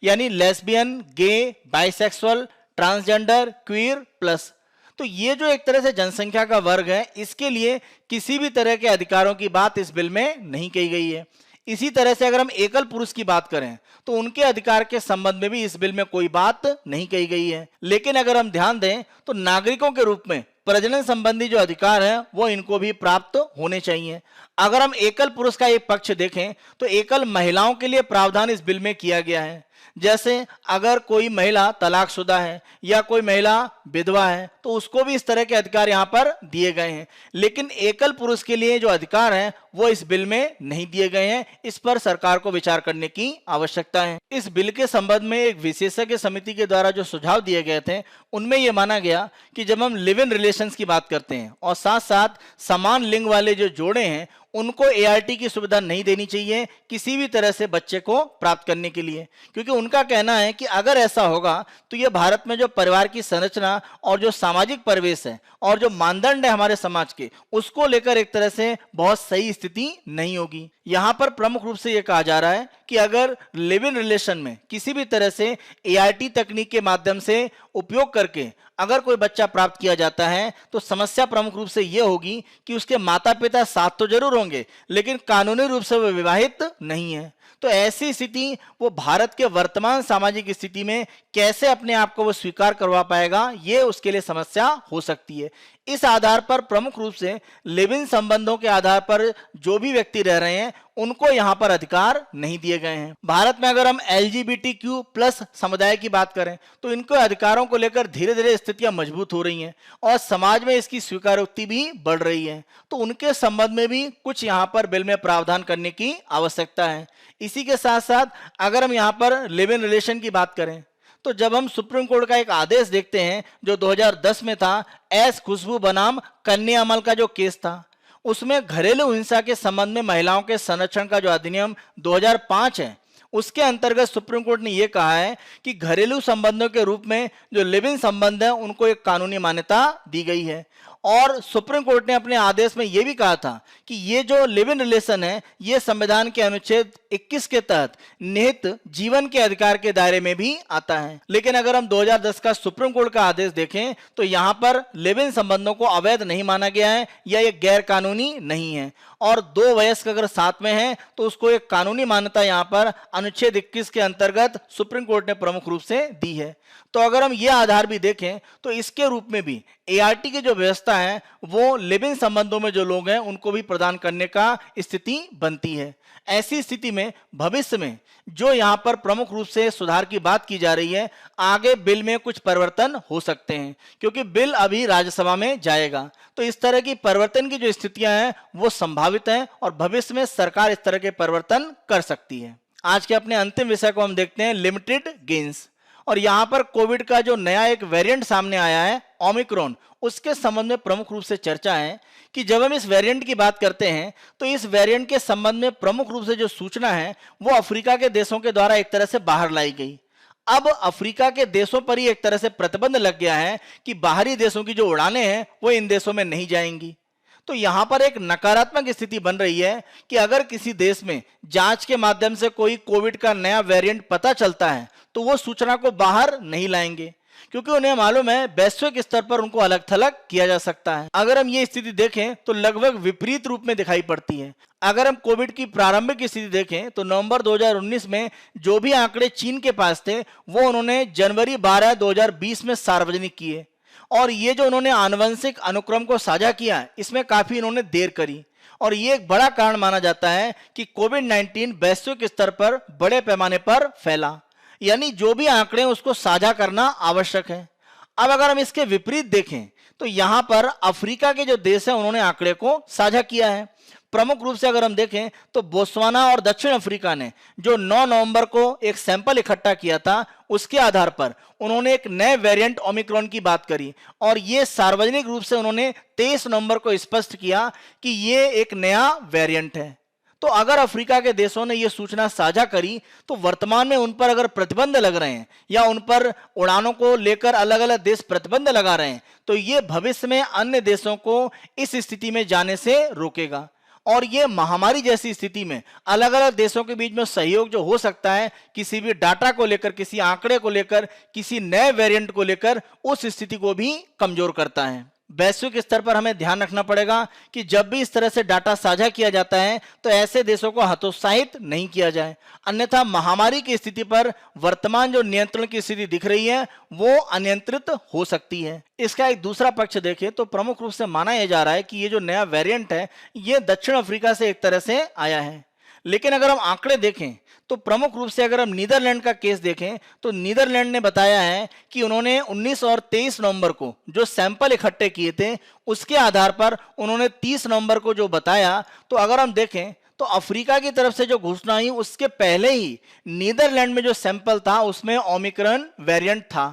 यानी लेस्बियन, गे, बाइसेक्सुअल, ट्रांसजेंडर, क्वीर प्लस। तो ये जो एक तरह से जनसंख्या का वर्ग है, इसके लिए किसी भी तरह के अधिकारों की बात इस बिल में नहीं कही गई है। इसी तरह से अगर हम एकल पुरुष की बात करें तो उनके अधिकार के संबंध में भी इस बिल में कोई बात नहीं कही गई है। लेकिन अगर हम ध्यान दें तो नागरिकों के रूप में प्रजनन संबंधी जो अधिकार है वो इनको भी प्राप्त होने चाहिए। अगर हम एकल पुरुष का एक पक्ष देखें तो एकल महिलाओं के लिए प्रावधान इस बिल में किया गया है। जैसे अगर कोई महिला तलाकशुदा है या कोई महिला विधवा है तो उसको भी इस तरह के अधिकार यहाँ पर दिए गए हैं, लेकिन एकल पुरुष के लिए जो अधिकार हैं वो इस बिल में नहीं दिए गए हैं। इस पर सरकार को विचार करने की आवश्यकता है। इस बिल के संबंध में एक विशेषज्ञ समिति के द्वारा जो सुझाव दिए गए थे उनमें यह माना गया कि जब हम लिव इन रिलेशंस की बात करते हैं और साथ साथ समान लिंग वाले जो जोड़े हैं उनको ART की सुविधा नहीं देनी चाहिए किसी भी तरह से बच्चे को प्राप्त करने के लिए, क्योंकि उनका कहना है कि अगर ऐसा होगा तो ये भारत में जो परिवार की संरचना और जो सामाजिक परिवेश है और जो मानदंड है हमारे समाज के, उसको लेकर एक तरह से बहुत सही स्थिति नहीं होगी। यहाँ पर प्रमुख रूप से यह कहा जा रहा है कि अगर लिव इन रिलेशन में किसी भी तरह से ART तकनीक के माध्यम से उपयोग करके अगर कोई बच्चा प्राप्त किया जाता है तो समस्या प्रमुख रूप से यह होगी कि उसके माता पिता साथ तो जरूर होंगे लेकिन कानूनी रूप से वो विवाहित नहीं है। तो ऐसी स्थिति वो भारत के वर्तमान सामाजिक स्थिति में कैसे अपने आप को वो स्वीकार करवा पाएगा, ये उसके लिए समस्या हो सकती है। इस आधार पर प्रमुख रूप से लिव इन संबंधों के आधार पर जो भी व्यक्ति रह रहे हैं उनको यहाँ पर अधिकार नहीं दिए गए हैं। भारत में अगर हम LGBTQ+ समुदाय की बात करें तो इनके अधिकारों को लेकर धीरे धीरे स्थितियां मजबूत हो रही हैं और समाज में इसकी स्वीकारोक्ति भी बढ़ रही है। तो उनके संबंध में भी कुछ यहाँ पर बिल में प्रावधान करने की आवश्यकता है। इसी के साथ साथ अगर हम यहाँ पर लिव इन रिलेशन की बात करें तो जब हम सुप्रीम कोर्ट का एक आदेश देखते हैं जो 2010 में था, एस खुशबू बनाम कन्या अमल का जो केस था, उसमें घरेलू हिंसा के संबंध में महिलाओं के संरक्षण का जो अधिनियम 2005 है, उसके अंतर्गत सुप्रीम कोर्ट ने यह कहा है कि घरेलू संबंधों के रूप में जो लिव इन संबंध है उनको एक कानूनी मान्यता दी गई है। और सुप्रीम कोर्ट ने अपने आदेश में यह भी कहा था कि ये जो लिव इन रिलेशन है ये संविधान के अनुच्छेद 21 के तहत निहित जीवन के अधिकार के दायरे में भी आता है। लेकिन अगर हम 2010 का सुप्रीम कोर्ट का आदेश देखें तो यहाँ पर लिव इन संबंधों को अवैध नहीं माना गया है या ये गैर कानूनी नहीं है, और दो वयस्क अगर साथ में हैं तो उसको एक कानूनी मान्यता यहाँ पर अनुच्छेद 21 के अंतर्गत सुप्रीम कोर्ट ने प्रमुख रूप से दी है। तो अगर हम ये आधार भी देखें तो इसके रूप में भी ART की जो व्यवस्था है वो लिव इन संबंधों में जो लोग हैं उनको भी प्रदान करने का स्थिति बनती है। ऐसी स्थिति में भविष्य में जो यहाँ पर प्रमुख रूप से सुधार की बात की जा रही है, आगे बिल में कुछ परिवर्तन हो सकते हैं क्योंकि बिल अभी राज्यसभा में जाएगा। तो इस तरह की परिवर्तन की जो स्थितियां हैं वो संभावित हैं और भविष्य में सरकार इस तरह के परिवर्तन कर सकती है। आज के अपने अंतिम विषय को हम देखते हैं, लिमिटेड गेन्स। और यहाँ पर कोविड का जो नया एक वेरिएंट सामने आया है ओमिक्रॉन, उसके संबंध में प्रमुख रूप से चर्चा है कि जब हम इस वेरिएंट की बात करते हैं तो इस वेरिएंट के संबंध में प्रमुख रूप से जो सूचना है वो अफ्रीका के देशों के द्वारा एक तरह से बाहर लाई गई। अब अफ्रीका के देशों पर ही एक तरह से प्रतिबंध लग गया है कि बाहरी देशों की जो उड़ानें हैं वो इन देशों में नहीं जाएंगी। तो यहां पर एक नकारात्मक स्थिति बन रही है कि अगर किसी देश में जांच के माध्यम से कोई कोविड का नया वेरिएंट पता चलता है तो वो सूचना को बाहर नहीं लाएंगे क्योंकि उन्हें मालूम है वैश्विक स्तर पर उनको अलग थलग किया जा सकता है। अगर हम ये स्थिति देखें तो लगभग विपरीत रूप में दिखाई पड़ती है। अगर हम कोविड की प्रारंभिक स्थिति देखें तो नवंबर 2019 में जो भी आंकड़े चीन के पास थे वो उन्होंने जनवरी 12, 2020 में सार्वजनिक किए, और ये जो उन्होंने आनुवंशिक अनुक्रम को साझा किया इसमें काफी इन्होंने देर करी, और ये एक बड़ा कारण माना जाता है कि कोविड-19 वैश्विक स्तर पर बड़े पैमाने पर फैला, यानी जो भी आंकड़े उसको साझा करना आवश्यक है। अब अगर हम इसके विपरीत देखें तो यहां पर अफ्रीका के जो देश हैं उन्होंने आंकड़े को साझा किया है। प्रमुख रूप से अगर हम देखें तो बोत्सवाना और दक्षिण अफ्रीका ने जो 9 नवंबर को एक सैंपल इकट्ठा किया था उसके आधार पर उन्होंने एक नए वेरिएंट ओमिक्रॉन की बात करी, और ये सार्वजनिक रूप से उन्होंने 23 नवंबर को स्पष्ट किया कि ये एक नया वेरिएंट है। तो अगर अफ्रीका के देशों ने यह सूचना साझा करी तो वर्तमान में उन पर अगर प्रतिबंध लग रहे हैं या उन पर उड़ानों को लेकर अलग अलग देश प्रतिबंध लगा रहे हैं तो ये भविष्य में अन्य देशों को इस स्थिति में जाने से रोकेगा, और ये महामारी जैसी स्थिति में अलग अलग देशों के बीच में सहयोग जो हो सकता है किसी भी डाटा को लेकर, किसी आंकड़े को लेकर, किसी नए वेरिएंट को लेकर, उस स्थिति को भी कमजोर करता है। वैश्विक स्तर पर हमें ध्यान रखना पड़ेगा कि जब भी इस तरह से डाटा साझा किया जाता है तो ऐसे देशों को हतोत्साहित नहीं किया जाए, अन्यथा महामारी की स्थिति पर वर्तमान जो नियंत्रण की स्थिति दिख रही है वो अनियंत्रित हो सकती है। इसका एक दूसरा पक्ष देखें तो प्रमुख रूप से माना यह जा रहा है कि ये जो नया वेरिएंट है ये दक्षिण अफ्रीका से एक तरह से आया है, लेकिन अगर हम आंकड़े देखें तो प्रमुख रूप से अगर हम नीदरलैंड का केस देखें तो नीदरलैंड ने बताया है कि उन्होंने 19 और 23 नवंबर को जो सैंपल इकट्ठे किए थे उसके आधार पर उन्होंने 30 नवंबर को जो बताया, तो अगर हम देखें तो अफ्रीका की तरफ से जो घोषणा हुई उसके पहले ही नीदरलैंड में जो सैंपल था उसमें ओमिक्रॉन वेरिएंट था।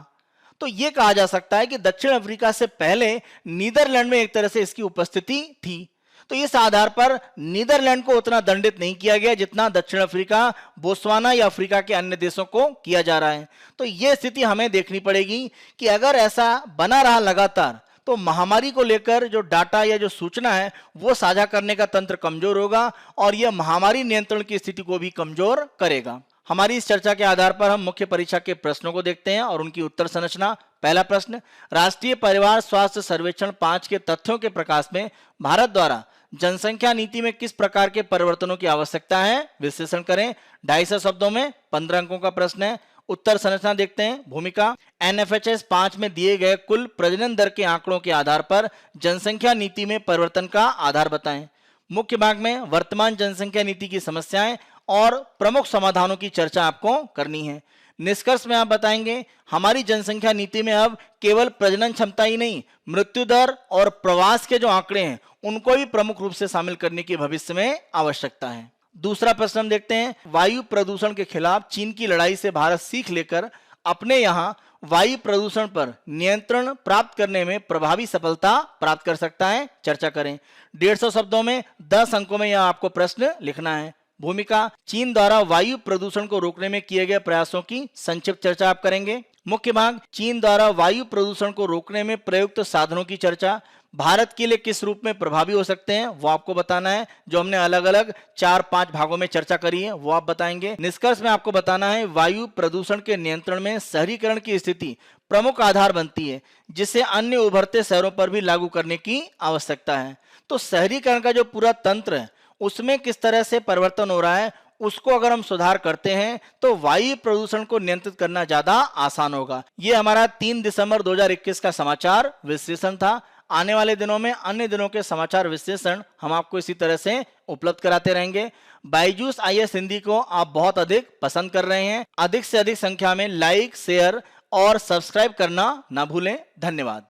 तो यह कहा जा सकता है कि दक्षिण अफ्रीका से पहले नीदरलैंड में एक तरह से इसकी उपस्थिति थी। तो इस आधार पर नीदरलैंड को उतना दंडित नहीं किया गया जितना दक्षिण अफ्रीका, बोत्सवाना या अफ्रीका के अन्य देशों को किया जा रहा है। तो यह स्थिति हमें देखनी पड़ेगी कि अगर ऐसा बना रहा लगातार तो महामारी को लेकर जो डाटा या जो सूचना है वो साझा करने का तंत्र कमजोर होगा और यह महामारी नियंत्रण की स्थिति को भी कमजोर करेगा। हमारी इस चर्चा के आधार पर हम मुख्य परीक्षा के प्रश्नों को देखते हैं और उनकी उत्तर संरचना। पहला प्रश्न, राष्ट्रीय परिवार स्वास्थ्य सर्वेक्षण 5 के तथ्यों के प्रकाश में भारत द्वारा जनसंख्या नीति में किस प्रकार के परिवर्तनों की आवश्यकता है, विश्लेषण करें। 250 शब्दों में 15 अंकों का प्रश्न है। उत्तर संरचना देखते हैं। भूमिका, एनएफएचएस 5 में दिए गए कुल प्रजनन दर के आंकड़ों के आधार पर जनसंख्या नीति में परिवर्तन का आधार बताएं। मुख्य भाग में वर्तमान जनसंख्या नीति की समस्याएं और प्रमुख समाधानों की चर्चा आपको करनी है। निष्कर्ष में आप बताएंगे हमारी जनसंख्या नीति में अब केवल प्रजनन क्षमता ही नहीं, मृत्यु दर और प्रवास के जो आंकड़े हैं उनको भी प्रमुख रूप से शामिल करने की भविष्य में आवश्यकता है। दूसरा प्रश्न हम देखते हैं, वायु प्रदूषण के खिलाफ चीन की लड़ाई से भारत सीख लेकर अपने यहाँ वायु प्रदूषण पर नियंत्रण प्राप्त करने में प्रभावी सफलता प्राप्त कर सकता है। चर्चा करें। 150 शब्दों में 10 अंकों में यह आपको प्रश्न लिखना है। भूमिका, चीन द्वारा वायु प्रदूषण को रोकने में किए गए प्रयासों की संक्षिप्त चर्चा आप करेंगे। मुख्य भाग, चीन द्वारा वायु प्रदूषण को रोकने में प्रयुक्त साधनों की चर्चा, भारत के लिए किस रूप में प्रभावी हो सकते हैं वो आपको बताना है। जो हमने अलग अलग 4-5 भागों में चर्चा करी है वो आप बताएंगे। निष्कर्ष में आपको बताना है वायु प्रदूषण के नियंत्रण में शहरीकरण की स्थिति प्रमुख आधार बनती है, जिसे अन्य उभरते शहरों पर भी लागू करने की आवश्यकता है। तो शहरीकरण का जो पूरा तंत्र है उसमें किस तरह से परिवर्तन हो रहा है, उसको अगर हम सुधार करते हैं तो वायु प्रदूषण को नियंत्रित करना ज्यादा आसान होगा। ये हमारा 3 दिसंबर 2021 का समाचार विश्लेषण था। आने वाले दिनों में अन्य दिनों के समाचार विश्लेषण हम आपको इसी तरह से उपलब्ध कराते रहेंगे। बायजूस आईएएस हिंदी को आप बहुत अधिक पसंद कर रहे हैं। अधिक से अधिक संख्या में लाइक, शेयर और सब्सक्राइब करना ना भूलें। धन्यवाद।